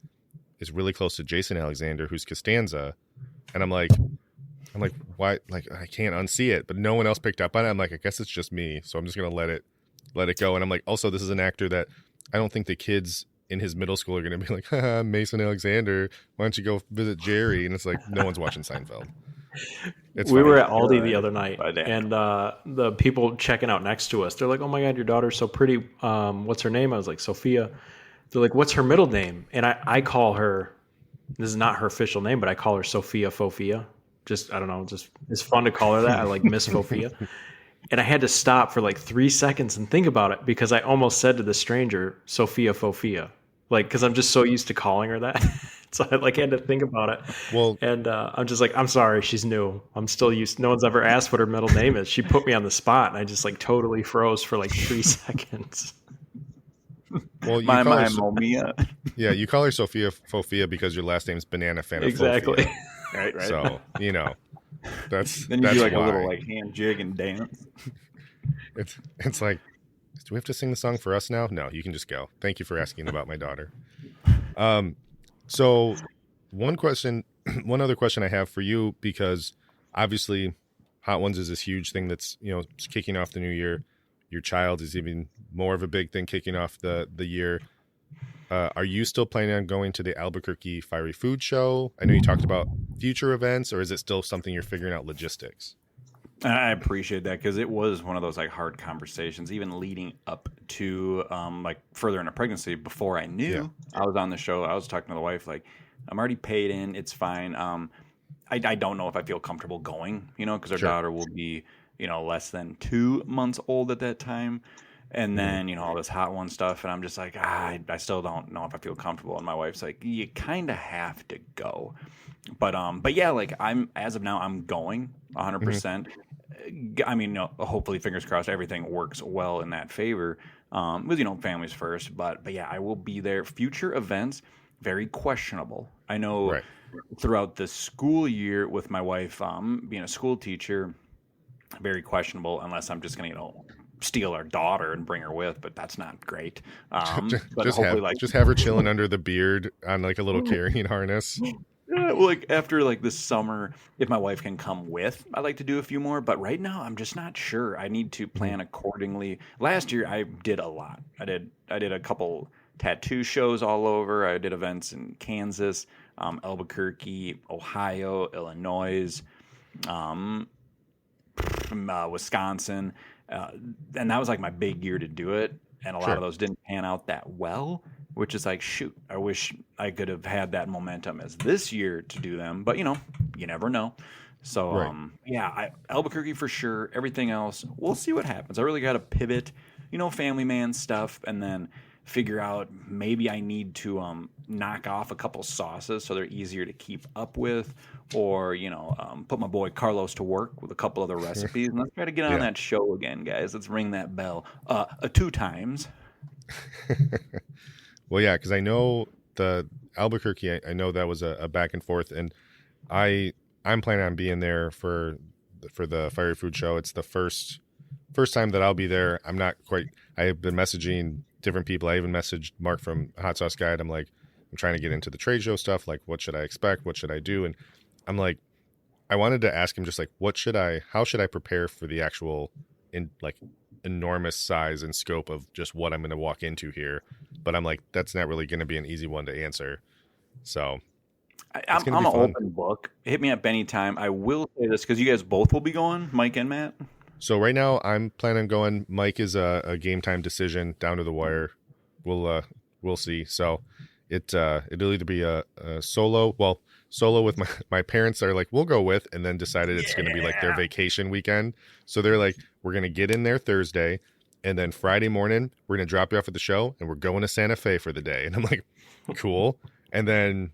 it's really close to Jason Alexander, who's Costanza, and I'm like, why? Like, I can't unsee it, but no one else picked up on it. I'm like, I guess it's just me, so I'm just gonna let it go. And I'm like, also, this is an actor that I don't think the kids in his middle school are gonna be like, haha, Mason Alexander, why don't you go visit Jerry? And it's like, no one's watching Seinfeld. We were at Aldi the other night, and the people checking out next to us, they're like, "Oh my God, your daughter's so pretty. What's her name?" I was like, "Sophia." They're like, "What's her middle name?" And I call her, this is not her official name, but I call her Sophia Fofia. Just, I don't know, just it's fun to call her that. I like Miss Fofia. And I had to stop for like 3 seconds and think about it because I almost said to the stranger, Sophia Fofia, like, because I'm just so used to calling her that. So I like had to think about it. Well, and I'm just like, I'm sorry, she's new. I'm still used. No one's ever asked what her middle name is. She put me on the spot, and I just like totally froze for like 3 seconds. Well, you my Momia. Yeah, you call her Sophia Fofia because your last name's Banana Fana. Exactly. Right. So that's then you do like why. a little like hand jig and dance. It's like, do we have to sing the song for us now? No, you can just go. Thank you for asking about my daughter. So one other question I have for you, because obviously Hot Ones is this huge thing that's, kicking off the new year. Your child is even more of a big thing kicking off the year. Are you still planning on going to the Albuquerque Fiery Food Show? I know you talked about future events, or is it still something you're figuring out logistics? I appreciate that because it was one of those like hard conversations, even leading up to like further into pregnancy. Before I knew I was on the show, I was talking to the wife like, I'm already paid in, it's fine. I don't know if I feel comfortable going, because our daughter will be, less than 2 months old at that time. And then, all this Hot One stuff. And I'm just like, I still don't know if I feel comfortable. And my wife's like, you kind of have to go. But yeah, like as of now, I'm going 100%. I mean, hopefully, fingers crossed, everything works well in that favor. With families first, but yeah, I will be there. Future events, very questionable. I know throughout the school year with my wife being a school teacher, very questionable. Unless I'm just going to steal our daughter and bring her with, but that's not great. But just have her chilling under the beard on like a little carrying harness. Well, like after like this summer, if my wife can come with, I'd like to do a few more. But right now, I'm just not sure. I need to plan accordingly. Last year, I did a lot. I did a couple tattoo shows all over. I did events in Kansas, Albuquerque, Ohio, Illinois, Wisconsin, and that was like my big year to do it. And a lot of those didn't pan out that well. Which is like, shoot, I wish I could have had that momentum as this year to do them. But, you never know. So, Albuquerque for sure. Everything else, we'll see what happens. I really got to pivot, family man stuff, and then figure out maybe I need to knock off a couple sauces so they're easier to keep up with, or, put my boy Carlos to work with a couple other recipes. And let's try to get on that show again, guys. Let's ring that bell 2 times. Well, yeah, because I know the Albuquerque, I know that was a back and forth, and I'm planning on being there for the Fiery Food Show. It's the first time that I'll be there. I'm not quite. I have been messaging different people. I even messaged Mark from Hot Sauce Guide. I'm like, I'm trying to get into the trade show stuff. Like, what should I expect? What should I do? And I'm like, I wanted to ask him just like, how should I prepare for the actual enormous size and scope of just what I'm going to walk into here. But I'm like, that's not really going to be an easy one to answer. So I'm It's gonna be an fun. open book. Hit me up anytime. I will say this because you guys both will be going, Mike and Matt. So right now I'm planning on going. Mike is a game time decision down to the wire. We'll see. So it'll either be a solo. Well, solo with my parents are like we'll go with, and then decided it's going to be like their vacation weekend. So they're like we're going to get in there Thursday, and then Friday morning we're going to drop you off at the show, and we're going to Santa Fe for the day. And I'm like, cool. And then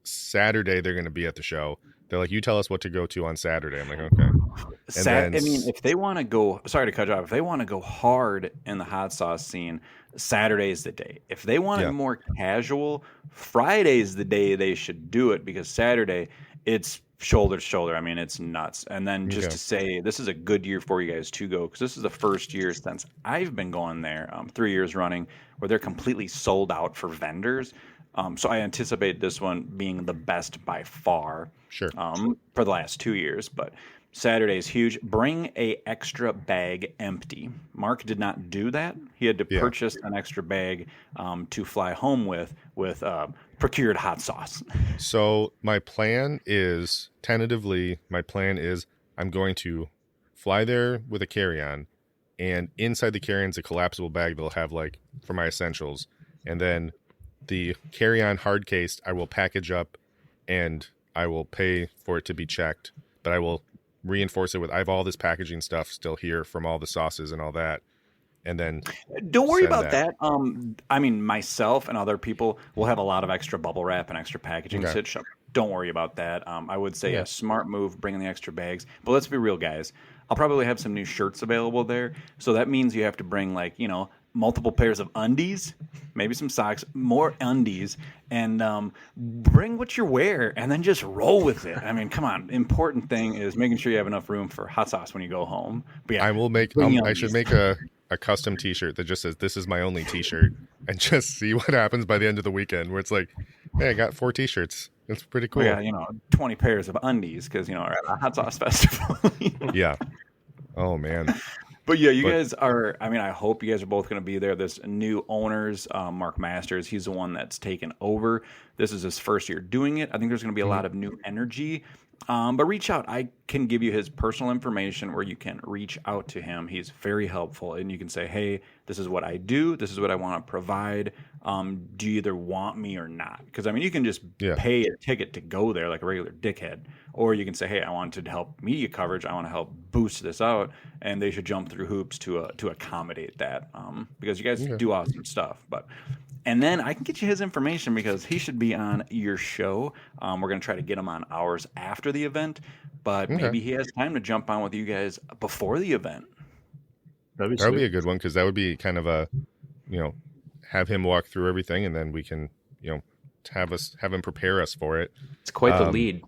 Saturday they're going to be at the show. They're like, you tell us what to go to on Saturday. I'm like, okay. I mean, if they want to go, sorry to cut you off, if they want to go hard in the hot sauce scene, Saturday is the day. If they want it more casual, Friday is the day they should do it because Saturday, it's shoulder to shoulder. I mean, it's nuts. And then just to say, this is a good year for you guys to go because this is the first year since I've been going there, 3 years running, where they're completely sold out for vendors. So I anticipate this one being the best by far. Sure. For the last 2 years, but Saturday is huge. Bring a extra bag empty. Mark did not do that. He had to purchase an extra bag to fly home with procured hot sauce. So my plan is tentatively, I'm going to fly there with a carry-on, and inside the carry-on is a collapsible bag that'll have like for my essentials, and then the carry-on hard case I will package up and I will pay for it to be checked, but I will reinforce it with I have all this packaging stuff still here from all the sauces and all that. And then don't worry about that. I mean, myself and other people will have a lot of extra bubble wrap and extra packaging. Don't worry about that. I would say a smart move, bringing the extra bags. But let's be real, guys. I'll probably have some new shirts available there. So that means you have to bring multiple pairs of undies, maybe some socks, more undies, and bring what you wear and then just roll with it. I mean, come on. Important thing is making sure you have enough room for hot sauce when you go home. But yeah, I will make, I should make a custom t-shirt that just says, this is my only t-shirt, and just see what happens by the end of the weekend where it's like, hey, I got 4 t-shirts. It's pretty cool. Yeah, 20 pairs of undies because, we're at a hot sauce festival. Yeah. Oh, man. But yeah, guys are, I hope you guys are both going to be there. This new owners, Mark Masters, he's the one that's taken over. This is his first year doing it. I think there's going to be a lot of new energy. But reach out. I can give you his personal information where you can reach out to him. He's very helpful. And you can say, hey, this is what I do. This is what I want to provide. Do you either want me or not? Because, you can just pay a ticket to go there like a regular dickhead. Or you can say, hey, I want to help media coverage. I want to help boost this out. And they should jump through hoops to accommodate that because you guys do awesome stuff. And then I can get you his information because he should be on your show. We're going to try to get him on hours after the event, but maybe he has time to jump on with you guys before the event. That would be a good one because that would be kind of a, have him walk through everything and then we can, have him prepare us for it. It's quite the lead.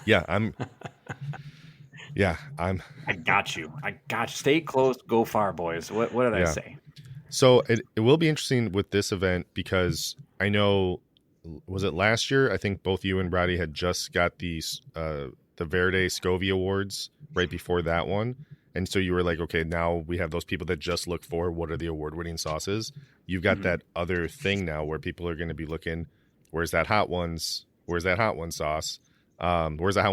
Yeah, I got you. Stay close, go far, boys. What did I say? So it will be interesting with this event because I know, was it last year? I think both you and Brady had just got the Verde Scovie Awards right before that one. And so you were like, okay, now we have those people that just look for what are the award-winning sauces. You've got that other thing now where people are going to be looking, where's that hot one sauce? Where's the hot one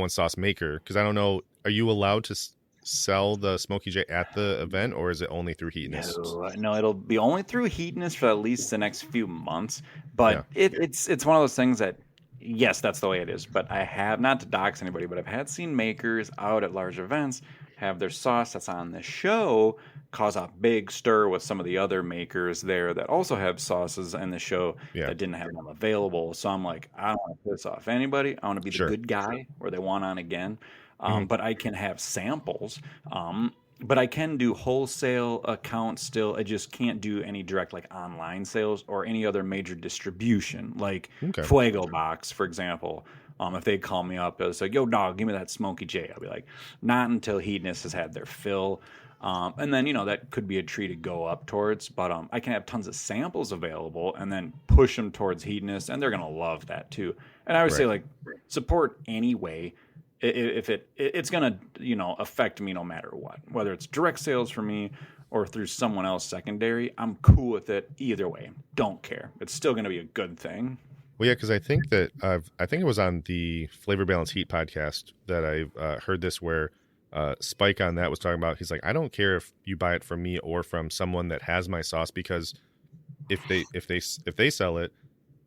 sauce maker? Because I don't know, are you allowed to sell the Smokey J at the event, or is it only through Heatonist? No, it'll be only through Heatonist for at least the next few months. But it's one of those things that, yes, that's the way it is. But I have, not to dox anybody, but I've had seen makers out at large events have their sauce that's on the show cause a big stir with some of the other makers there that also have sauces in the show that didn't have them available. So I'm like, I don't want to piss off anybody. I want to be the good guy where they want on again. But I can have samples. But I can do wholesale accounts still. I just can't do any direct online sales or any other major distribution like Fuego Box, for example. If they call me up, it's like, yo, dog, give me that Smokey J. I'll be like, not until Heatonist has had their fill. And then, that could be a tree to go up towards. But I can have tons of samples available and then push them towards Heatonist, and they're going to love that too. And I would say, support anyway. If it's going to, affect me no matter what, whether it's direct sales for me or through someone else secondary, I'm cool with it either way. Don't care. It's still going to be a good thing. Well, yeah, because I think that I think it was on the Flavor Balance Heat podcast that I heard this where Spike on that was talking about. He's like, I don't care if you buy it from me or from someone that has my sauce, because if they sell it,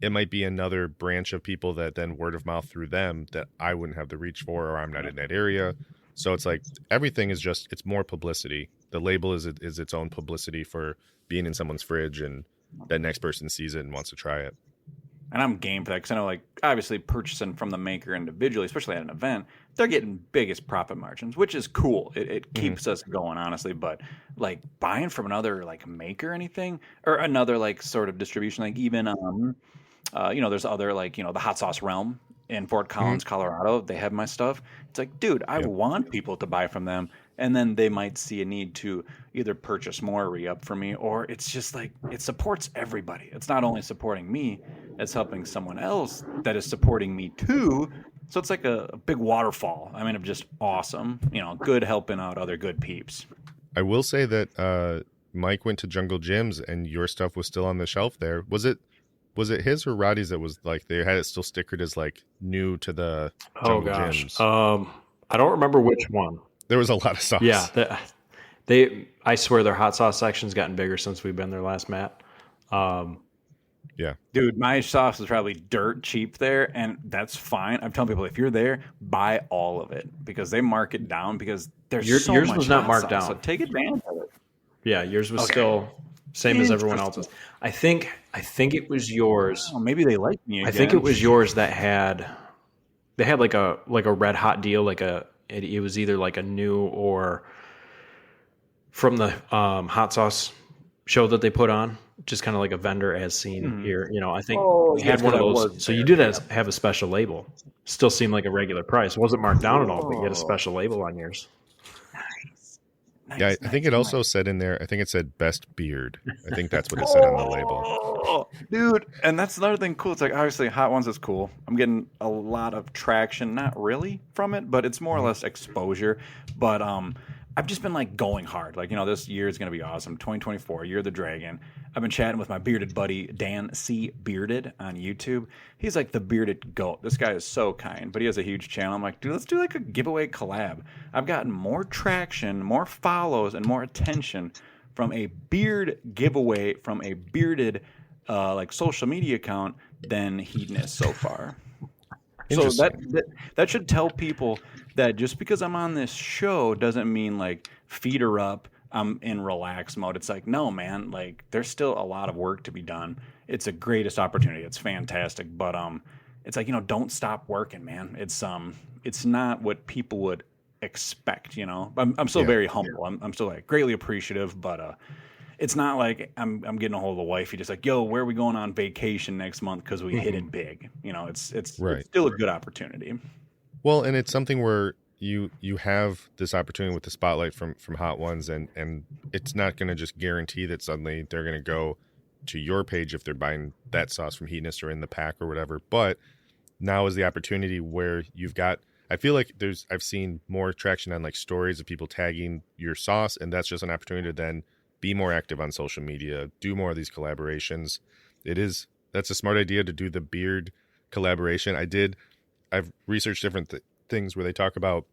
it might be another branch of people that then word of mouth through them that I wouldn't have the reach for, or I'm not in that area. So it's like everything is just, it's more publicity. The label is its own publicity for being in someone's fridge, and that next person sees it and wants to try it. And I'm game for that because I know, like, obviously purchasing from the maker individually, especially at an event, they're getting biggest profit margins, which is cool. It keeps us going, honestly. But like buying from another like maker or anything, or another like sort of distribution, like even there's other like the hot sauce realm in Fort Collins, Colorado. They have my stuff. It's like, dude, I want people to buy from them. And then they might see a need to either purchase more or re-up for me, or it's just like it supports everybody. It's not only supporting me, it's helping someone else that is supporting me too. So it's like a big waterfall. I mean, of just awesome, good helping out other good peeps. I will say that Mike went to Jungle Gyms and your stuff was still on the shelf there. Was it his or Roddy's that was like they had it still stickered as like new to the Jungle Gyms? I don't remember which one. There was a lot of sauce. Yeah, I swear their hot sauce section's gotten bigger since we've been there last, Matt. Yeah. Dude, my sauce is probably dirt cheap there, and that's fine. I'm telling people, if you're there, buy all of it because they mark it down because there's yours much was not hot marked sauce, down. so take advantage of it. Yeah, yours was still same as everyone else's. I think it was yours. Oh, maybe they like me again. I think it was yours that had like a red hot deal, it was either like a new or from the hot sauce show that they put on, just kind of like a vendor as seen here. I think we had one of those. So you did have a special label. Still seemed like a regular price. It wasn't marked down at all, but you had a special label on yours. I think it also said in there, I think it said best beard. I think that's what it said on the label. Dude, and that's another thing cool. It's like, obviously, Hot Ones is cool. I'm getting a lot of traction, not really from it, but it's more or less exposure. But I've just been like going hard. Like, this year is going to be awesome. 2024, Year of the Dragon. I've been chatting with my bearded buddy, Dan C. Bearded on YouTube. He's like the bearded goat. This guy is so kind, but he has a huge channel. I'm like, dude, let's do like a giveaway collab. I've gotten more traction, more follows, and more attention from a beard giveaway from a bearded like social media account than Hedonist so far. So that should tell people that just because I'm on this show doesn't mean like feet are up, I'm in relax mode. It's like, no, man, like there's still a lot of work to be done. It's a greatest opportunity. It's fantastic. But it's like, don't stop working, man. It's not what people would expect, I'm still very humble. I'm still like greatly appreciative, but it's not like I'm getting a hold of the wifey just like, yo, where are we going on vacation next month because we hit it big. It's still a good opportunity. Well, and it's something where you have this opportunity with the spotlight from Hot Ones, and it's not going to just guarantee that suddenly they're going to go to your page if they're buying that sauce from Hedonist or in the pack or whatever. But now is the opportunity where you've got, I feel like I've seen more traction on like stories of people tagging your sauce, and that's just an opportunity to then be more active on social media, do more of these collaborations. That's a smart idea to do the beard collaboration. I've researched different things where they talk about,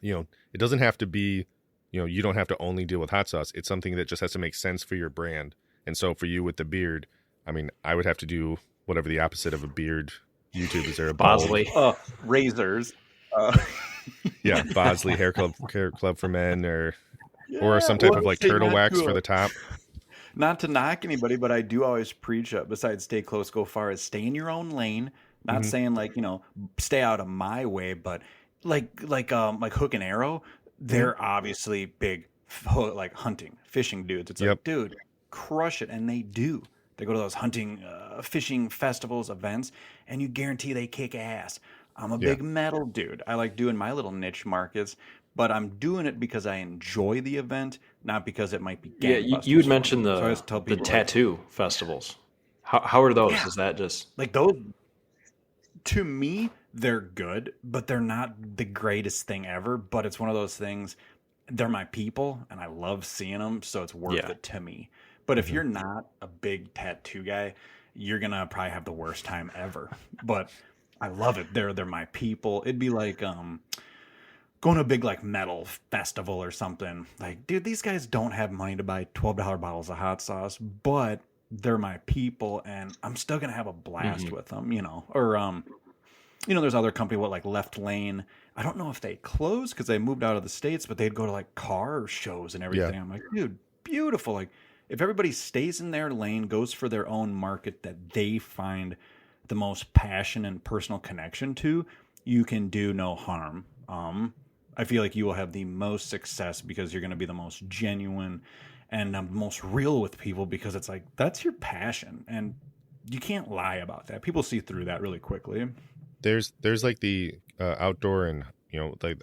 it doesn't have to be, you don't have to only deal with hot sauce. It's something that just has to make sense for your brand. And so for you with the beard, I mean, I would have to do whatever the opposite of a beard YouTube is. There a Bosley razors? Yeah, Bosley hair club for men, or some type of like turtle wax for the top. Not to knock anybody, but I do always preach besides stay close, go far, is stay in your own lane. Not saying like, stay out of my way, but like Hook and Arrow, they're obviously big like hunting, fishing dudes. It's like, dude, crush it. And they do. They go to those hunting, fishing festivals, events, and you guarantee they kick ass. I'm a big metal dude. I like doing my little niche markets, but I'm doing it because I enjoy the event, not because it might be gangbusters. Yeah, you had mentioned the tattoo festivals. How are those? Is that just like those? To me, they're good, but they're not the greatest thing ever. But it's one of those things. They're my people, and I love seeing them, so it's worth it to me. But if you're not a big tattoo guy, you're gonna probably have the worst time ever. But I love it. They're my people. It'd be like going to a big like metal festival or something. Like, dude, these guys don't have money to buy $12 bottles of hot sauce, but they're my people, and I'm still gonna have a blast with them, you know. Or there's other company like Left Lane. I don't know if they closed because they moved out of the States, but they'd go to like car shows and everything. I'm like, dude, beautiful. Like, if everybody stays in their lane, goes for their own market that they find the most passion and personal connection to, you can do no harm. I feel like you will have the most success because you're going to be the most genuine and most real with people, because it's like, that's your passion and you can't lie about that. People see through that really quickly. There's like the outdoor and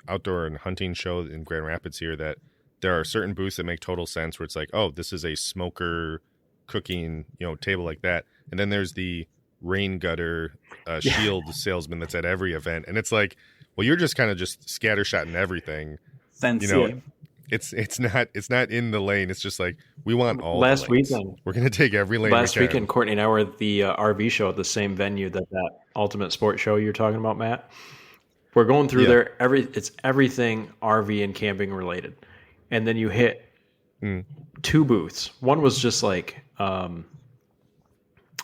outdoor and hunting show in Grand Rapids here, that there are certain booths that make total sense where it's like, oh, this is a smoker cooking, table like that. And then there's the rain gutter shield salesman that's at every event. And it's like, well, you're just kind of just scattershotting everything. Sensi. It's not in the lane. It's just like, we want all last the lanes. weekend. We're going to take every lane. Last weekend, Courtney and I were at the RV show at the same venue that Ultimate Sports show you're talking about, Matt. We're going through there. It's everything RV and camping related. And then you hit two booths. One was just like, the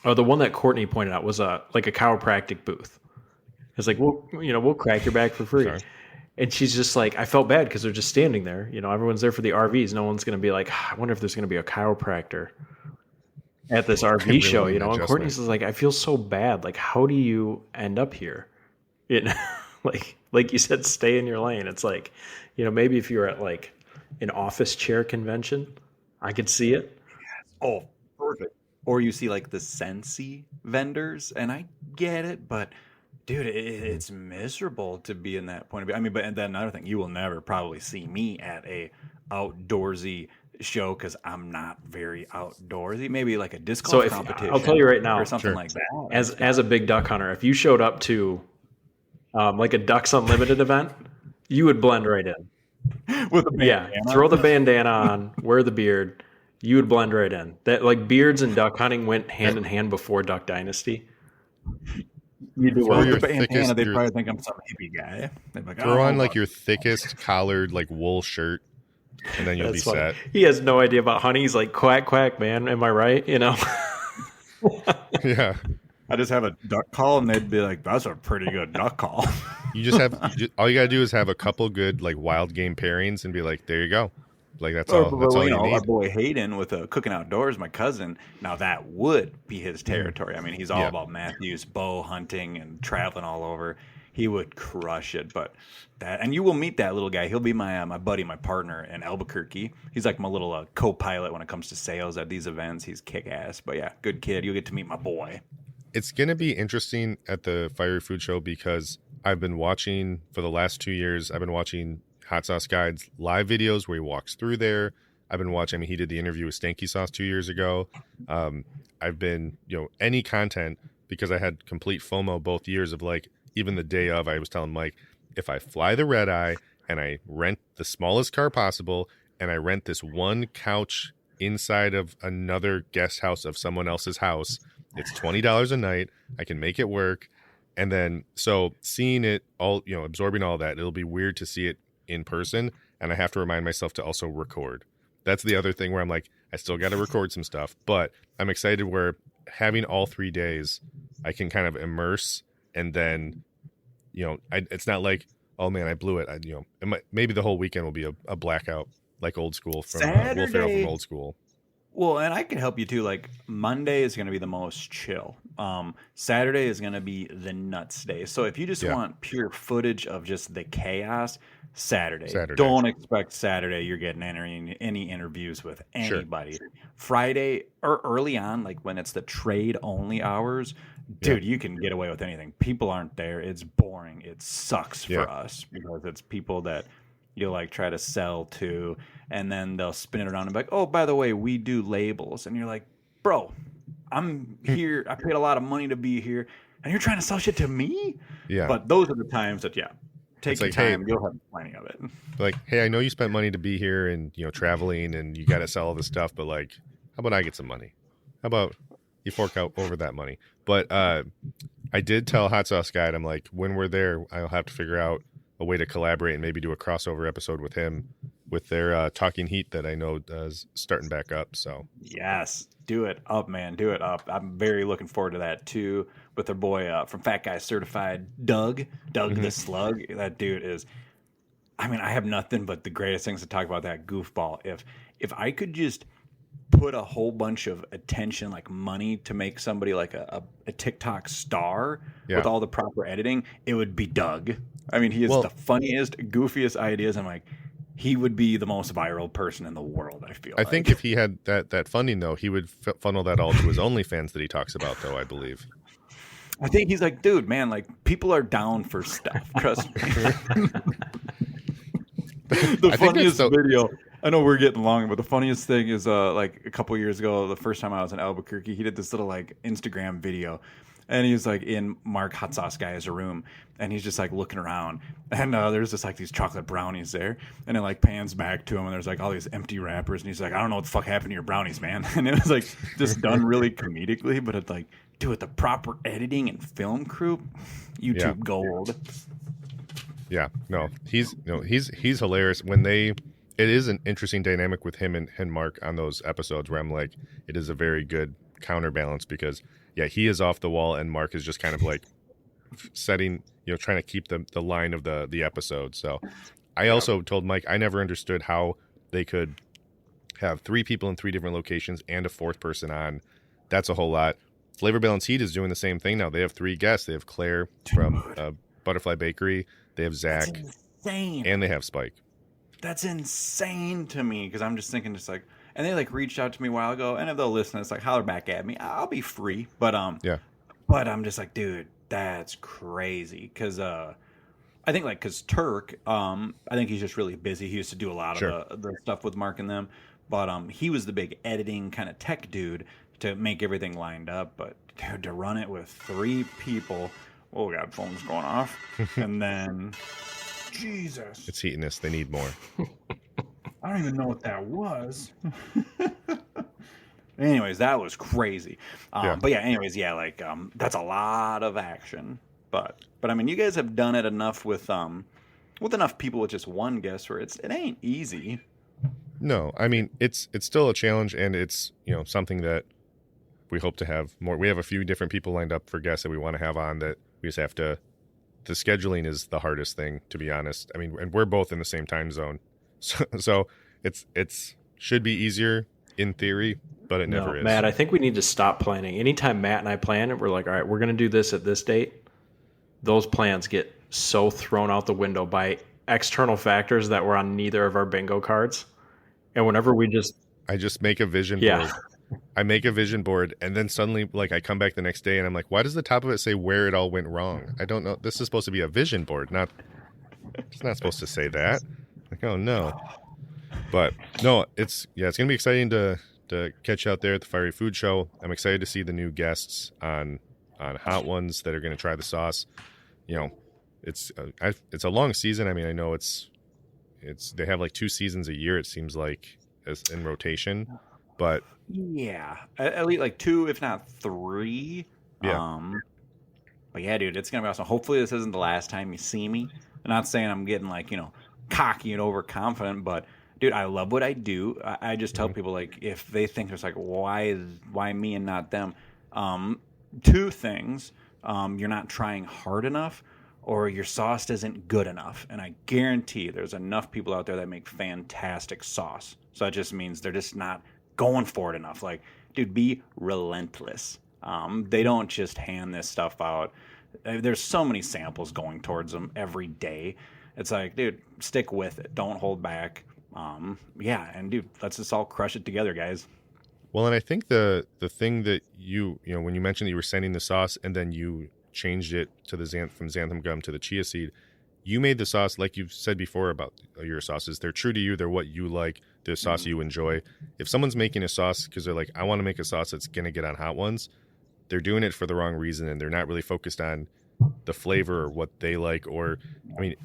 one that Courtney pointed out was like a chiropractic booth. It's like, we'll crack your back for free. Sorry. And she's just like, I felt bad because they're just standing there. Everyone's there for the RVs. No one's going to be like, I wonder if there's going to be a chiropractor at this RV show, And Courtney's like, I feel so bad. Like, how do you end up here? Like you said, stay in your lane. It's like, maybe if you were at like an office chair convention, I could see it. Oh, perfect. Or you see like the Sensi vendors, and I get it, but dude, it's miserable to be in that point of view. I mean, and then another thing, you will never probably see me at a outdoorsy show because I'm not very outdoorsy. Maybe like a disc golf competition. I'll tell you right now, or something like that. As a big duck hunter, if you showed up to like a Ducks Unlimited event, you would blend right in. With a bandana. Yeah, throw the bandana on, wear the beard. You would blend right in. That like beards and duck hunting went hand in hand before Duck Dynasty. You do with the bandana, they'd probably think I'm some hippie guy. Like, throw on like your thickest collared like wool shirt, and then you'll be set. He has no idea about hunting. He's like, quack, quack, man. Am I right? Yeah. I just have a duck call, and they'd be like, that's a pretty good duck call. All you got to do is have a couple good like wild game pairings and be like, there you go. Like that's all you need. Our boy Hayden with Cooking Outdoors, my cousin. Now that would be his territory. I mean, he's all about Matthews, bow hunting, and traveling all over. He would crush it. But and you will meet that little guy. He'll be my buddy, my partner in Albuquerque. He's like my little co-pilot when it comes to sales at these events. He's kick ass. But yeah, good kid. You'll get to meet my boy. It's gonna be interesting at the Fiery Food Show because I've been watching for the last 2 years. I've been watching Hot Sauce Guide's live videos where he walks through there. I've been watching, he did the interview with Stanky Sauce 2 years ago. I've been, any content, because I had complete FOMO both years of like, even the day of, I was telling Mike, if I fly the red eye and I rent the smallest car possible and I rent this one couch inside of another guest house of someone else's house, it's $20 a night. I can make it work. And then, so seeing it all, absorbing all that, it'll be weird to see it in person, and I have to remind myself to also record. That's the other thing where I'm like, I still got to record some stuff, but I'm excited where having all 3 days, I can kind of immerse, and then, it's not like, oh man, I blew it. Maybe the whole weekend will be a blackout, like old school from Will Ferrell from Old School. Well, and I can help you too. Like Monday is going to be the most chill. Saturday is going to be the nuts day. So if you just want pure footage of just the chaos, Saturday. Don't expect Saturday you're getting any interviews with anybody. Sure. Friday or early on, like when it's the trade only hours, dude, you can get away with anything. People aren't there. It's boring. It sucks for us because it's people that you'll like try to sell to, and then they'll spin it around and be like, oh, by the way, we do labels. And you're like, bro, I'm here. I paid a lot of money to be here, and you're trying to sell shit to me? Yeah. But those are the times that, take your time. Hey, you'll have plenty of it. Like, hey, I know you spent money to be here and, traveling and you got to sell all this stuff, but like, how about I get some money? How about you fork out over that money. But I did tell Hot Sauce Guide, I'm like, when we're there, I'll have to figure out a way to collaborate and maybe do a crossover episode with him with their Talking Heat that I know is starting back up. So Yes, do it up, man. Do it up. I'm very looking forward to that too. With their boy from Fat Guy Certified, Doug the Slug. That dude is. I mean, I have nothing but the greatest things to talk about that goofball. If I could just put a whole bunch of attention, like money, to make somebody like a TikTok star with all the proper editing, it would be Doug. I mean, he is the funniest, goofiest ideas. I'm like, he would be the most viral person in the world, I feel like. I think if he had that funding, though, he would funnel that all to his OnlyFans that he talks about, though, I believe. I think he's like, dude, man, like, people are down for stuff. Trust me. The funniest video. I know we're getting long, but the funniest thing is like a couple years ago, the first time I was in Albuquerque, he did this little like Instagram video, and he was like in Mark Hot Sauce Guy's room, and he's just like looking around, and there's just like these chocolate brownies there, and it like pans back to him, and there's like all these empty wrappers, and he's like, I don't know what the fuck happened to your brownies, man. And it was like just done really comedically, but it's like, dude, with the proper editing and film crew, YouTube gold. Yeah, no, he's hilarious. It is an interesting dynamic with him and Mark on those episodes where I'm like, it is a very good counterbalance because, he is off the wall and Mark is just kind of like setting, trying to keep the line of the episode. So I also told Mike, I never understood how they could have 3 people in 3 different locations and a 4th person on. That's a whole lot. Flavor Balance Heat is doing the same thing now. They have 3 guests. They have Claire from Butterfly Bakery. They have Zach. That's insane. And they have Spike. That's insane to me because I'm just thinking just and they like reached out to me a while ago, and if they'll listen, it's like holler back at me. I'll be free, but but I'm just like, dude, that's crazy because I think because Turk, I think he's just really busy. He used to do a lot of the stuff with Mark and them, but he was the big editing kind of tech dude to make everything lined up. But dude, to run it with 3 people, oh god, phone's going off, and then. Jesus. It's heating us. They need more. I don't even know what that was. Anyways, that was crazy. But anyways, that's a lot of action. But I mean, you guys have done it enough with enough people with just one guest where it ain't easy. No, I mean, it's still a challenge, and it's, something that we hope to have more. We have a few different people lined up for guests that we want to have on that we just have to. The scheduling is the hardest thing, to be honest. I mean, and we're both in the same time zone, so it's should be easier in theory, but it never is. Matt, I think we need to stop planning. Anytime Matt and I plan it, we're like, all right, we're going to do this at this date. Those plans get so thrown out the window by external factors that were on neither of our bingo cards. And whenever I just make a vision board. I make a vision board, and then suddenly, like, I come back the next day, and I'm like, why does the top of it say where it all went wrong? I don't know. This is supposed to be a vision board, it's not supposed to say that. Like, oh, no. But, no, it's going to be exciting to catch you out there at the Fiery Food Show. I'm excited to see the new guests on Hot Ones that are going to try the sauce. It's a long season. I mean, I know they have like 2 seasons a year, it seems like, as in rotation, but at least like 2, if not 3. But yeah, dude, it's gonna be awesome. Hopefully this isn't the last time you see me. I'm not saying I'm getting like, cocky and overconfident, but dude, I love what I do. I just tell people, like, if they think there's like, why me and not them, 2 things. You're not trying hard enough, or your sauce isn't good enough. And I guarantee there's enough people out there that make fantastic sauce. So that just means they're just not going for it enough. Like, dude, be relentless. They don't just hand this stuff out. There's so many samples going towards them every day. It's like, dude, stick with it. Don't hold back. And dude, let's just all crush it together, guys. Well, and I think the thing that when you mentioned that you were sending the sauce and then you changed it to from xanthan gum to the chia seed, you made the sauce, like you've said before about your sauces. They're true to you. They're what you like. The sauce you enjoy. If someone's making a sauce because they're like, I want to make a sauce that's going to get on Hot Ones, they're doing it for the wrong reason, and they're not really focused on the flavor or what they like. Or, I mean,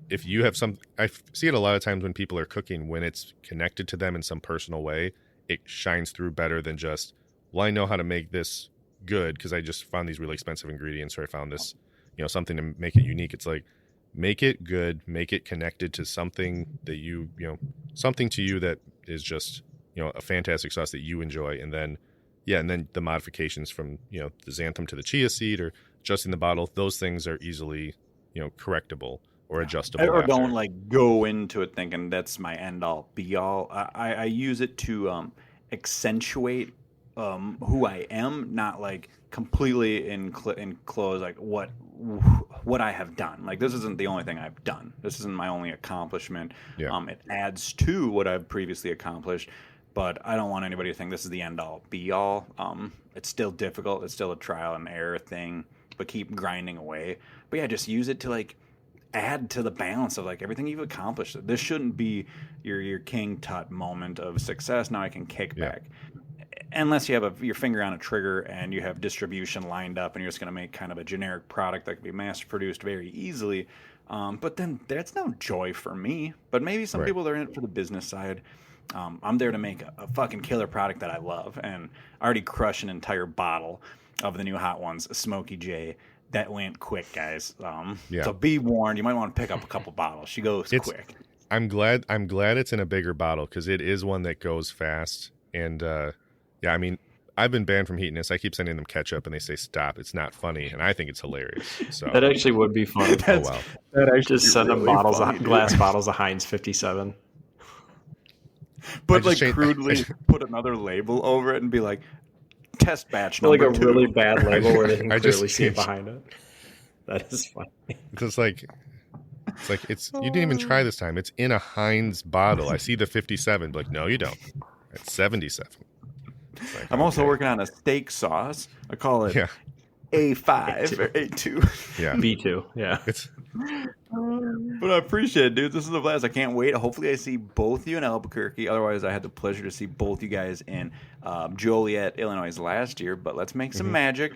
if you have I see it a lot of times when people are cooking, when it's connected to them in some personal way, it shines through better than just, well, I know how to make this good because I just found these really expensive ingredients, or I found this, something to make it unique. It's like, make it good, make it connected to something that something to you that is just, a fantastic sauce that you enjoy. And then, and then the modifications from, the xanthan to the chia seed or adjusting the bottle, those things are easily, correctable or adjustable. Or don't like go into it thinking that's my end all be all. I use it to accentuate who I am, not like completely enclose like what I have done. Like, this isn't the only thing I've done. This isn't my only accomplishment. It adds to what I've previously accomplished, but I don't want anybody to think this is the end all be all. It's still difficult. It's still a trial and error thing, but keep grinding away. But yeah, just use it to like add to the balance of like everything you've accomplished. This shouldn't be your King Tut moment of success. Now I can kick back. Unless you have your finger on a trigger and you have distribution lined up and you're just going to make kind of a generic product that can be mass produced very easily. But then that's no joy for me. But maybe some people are in it for the business side. I'm there to make a fucking killer product that I love, and I already crushed an entire bottle of the new Hot Ones, Smoky J. That went quick, guys. So be warned. You might want to pick up a couple bottles. She goes quick. I'm glad it's in a bigger bottle because it is one that goes fast. And I mean, I've been banned from Heatiness. I keep sending them ketchup, and they say stop. It's not funny, and I think it's hilarious. So that actually would be fun. Oh wow! That actually just send them glass bottles of Heinz 57. But like crudely put another label over it and be like, test batch number like a 2. really bad label where they can clearly see it behind it. That is funny. It's like you didn't even try this time. It's in a Heinz bottle. I see the 57. Like, no, you don't. It's 77. Like, I'm also working on a steak sauce. I call it A5 or A2. Yeah. B2. Yeah. But I appreciate it, dude. This is a blast. I can't wait. Hopefully I see both you in Albuquerque. Otherwise, I had the pleasure to see both you guys in Joliet, Illinois last year. But let's make some magic.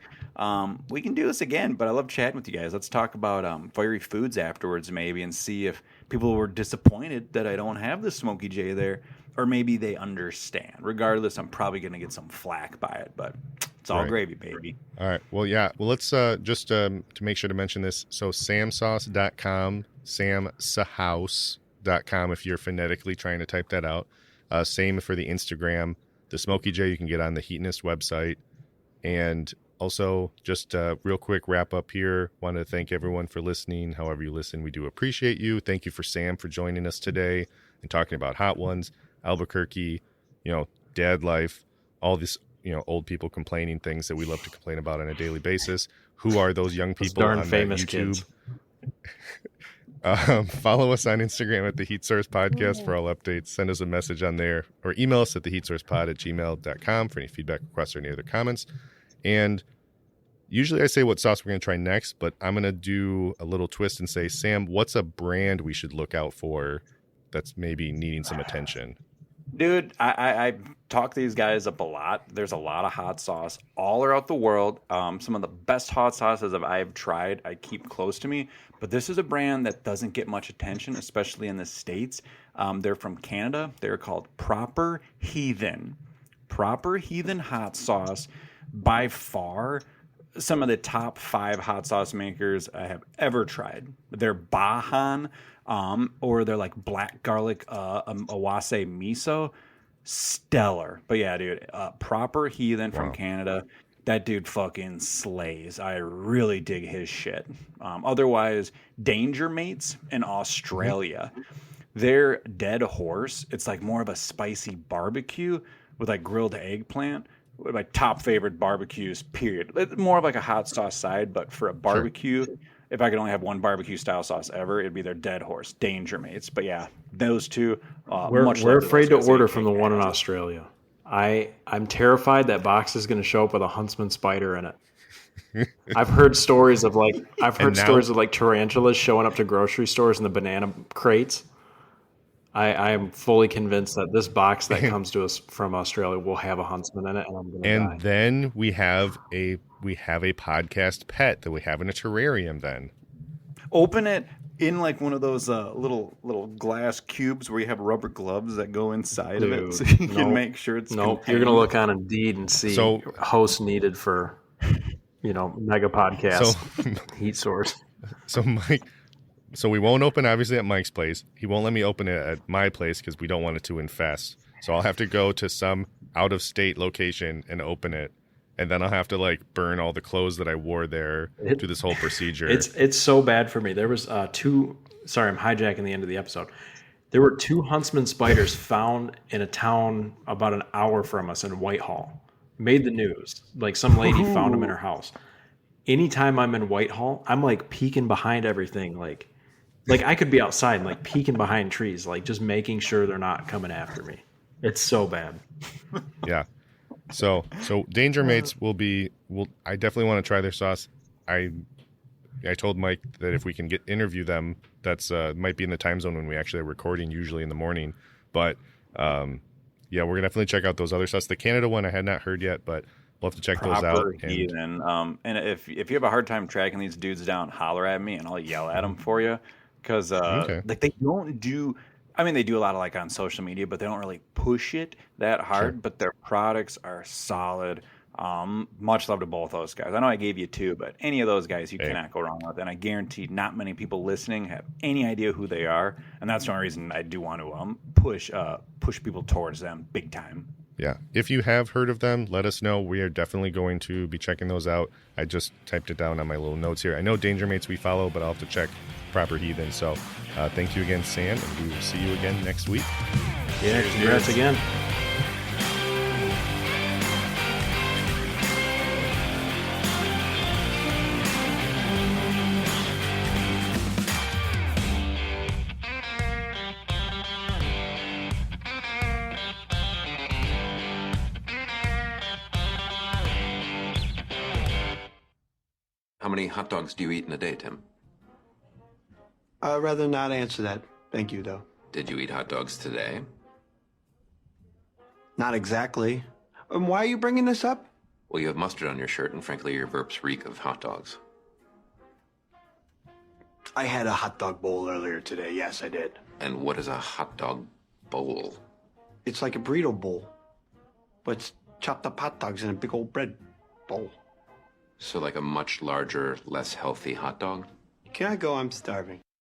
We can do this again, but I love chatting with you guys. Let's talk about fiery foods afterwards maybe and see if people were disappointed that I don't have the Smoky J there. Or maybe they understand. Regardless, I'm probably going to get some flack by it, but it's all gravy, baby. All right. Well, yeah. Well, let's just to make sure to mention this. So samsauce.com, samsahouse.com if you're phonetically trying to type that out. Same for the Instagram. The Smoky J you can get on the Heatiness website. And also, just real quick wrap up here. Want to thank everyone for listening. However you listen, we do appreciate you. Thank you for Sam for joining us today and talking about Hot Ones. Albuquerque, dad life, all this, old people complaining things that we love to complain about on a daily basis. Who are those young people darn on famous YouTube? Follow us on Instagram at the Heat Source Podcast for all updates. Send us a message on there or email us at theheatsourcepod@gmail.com for any feedback, requests, or any other comments. And usually I say what sauce we're going to try next, but I'm going to do a little twist and say, Sam, what's a brand we should look out for that's maybe needing some attention? Dude, I talk these guys up a lot. There's a lot of hot sauce all around the world. Some of the best hot sauces that I've tried, I keep close to me. But this is a brand that doesn't get much attention, especially in the States. They're from Canada. They're called Proper Heathen. Proper Heathen hot sauce, by far, some of the top 5 hot sauce makers I have ever tried. They're Bahan. Or they're like black garlic awase miso. Stellar. But yeah, dude, Proper Heathen from Canada. That dude fucking slays. I really dig his shit. Otherwise, Danger Mates in Australia. Their Dead Horse, it's like more of a spicy barbecue with like grilled eggplant. My top favorite barbecues, period. It's more of like a hot sauce side, but for a barbecue, if I could only have one barbecue style sauce ever, it'd be their Dead Horse, Danger Mates. But yeah, those two. We're afraid to order from the one in Australia. I'm terrified that box is going to show up with a huntsman spider in it. I've heard stories of tarantulas showing up to grocery stores in the banana crates. I am fully convinced that this box that comes to us from Australia will have a huntsman in it, and I'm going to die. And then we have a podcast pet that we have in a terrarium. Then open it in like one of those little glass cubes where you have rubber gloves that go inside of it, so you can make sure it's. Nope, you're going to look on Indeed and see host needed for mega podcast So, heat source. so Mike, so we won't open obviously at Mike's place. He won't let me open it at my place because we don't want it to infest. So I'll have to go to some out of state location and open it, and then I'll have to like burn all the clothes that I wore there. Do this whole procedure. It's so bad for me. There was two. Sorry, I'm hijacking the end of the episode. There were 2 huntsman spiders found in a town about an hour from us in Whitehall. Made the news. Like some lady found them in her house. Anytime I'm in Whitehall, I'm like peeking behind everything. Like I could be outside and like peeking behind trees, like just making sure they're not coming after me. It's so bad. Yeah. So Danger Mates I definitely want to try their sauce. I told Mike that if we can interview them, that's might be in the time zone when we actually are recording, usually in the morning. But yeah, we're gonna definitely check out those other sauce. The Canada one I had not heard yet, but we'll have to check those out. Heathen. And if you have a hard time tracking these dudes down, holler at me and I'll yell at them for you. Because like they don't do. I mean, they do a lot of like on social media, but they don't really push it that hard. Sure. But their products are solid. Much love to both those guys. I know I gave you 2, but any of those guys you cannot go wrong with. And I guarantee not many people listening have any idea who they are. And that's the only reason I do want to push people towards them big time. Yeah. If you have heard of them, let us know. We are definitely going to be checking those out. I just typed it down on my little notes here. I know Danger Mates we follow, but I'll have to check Proper Heathen. So thank you again, Sam, and we will see you again next week. Yeah, congrats again. How many hot dogs do you eat in a day, Tim? I'd rather not answer that. Thank you, though. Did you eat hot dogs today? Not exactly. And why are you bringing this up? Well, you have mustard on your shirt, and frankly, your burps reek of hot dogs. I had a hot dog bowl earlier today. Yes, I did. And what is a hot dog bowl? It's like a burrito bowl, but it's chopped up hot dogs in a big old bread bowl. So like a much larger, less healthy hot dog? Can I go? I'm starving.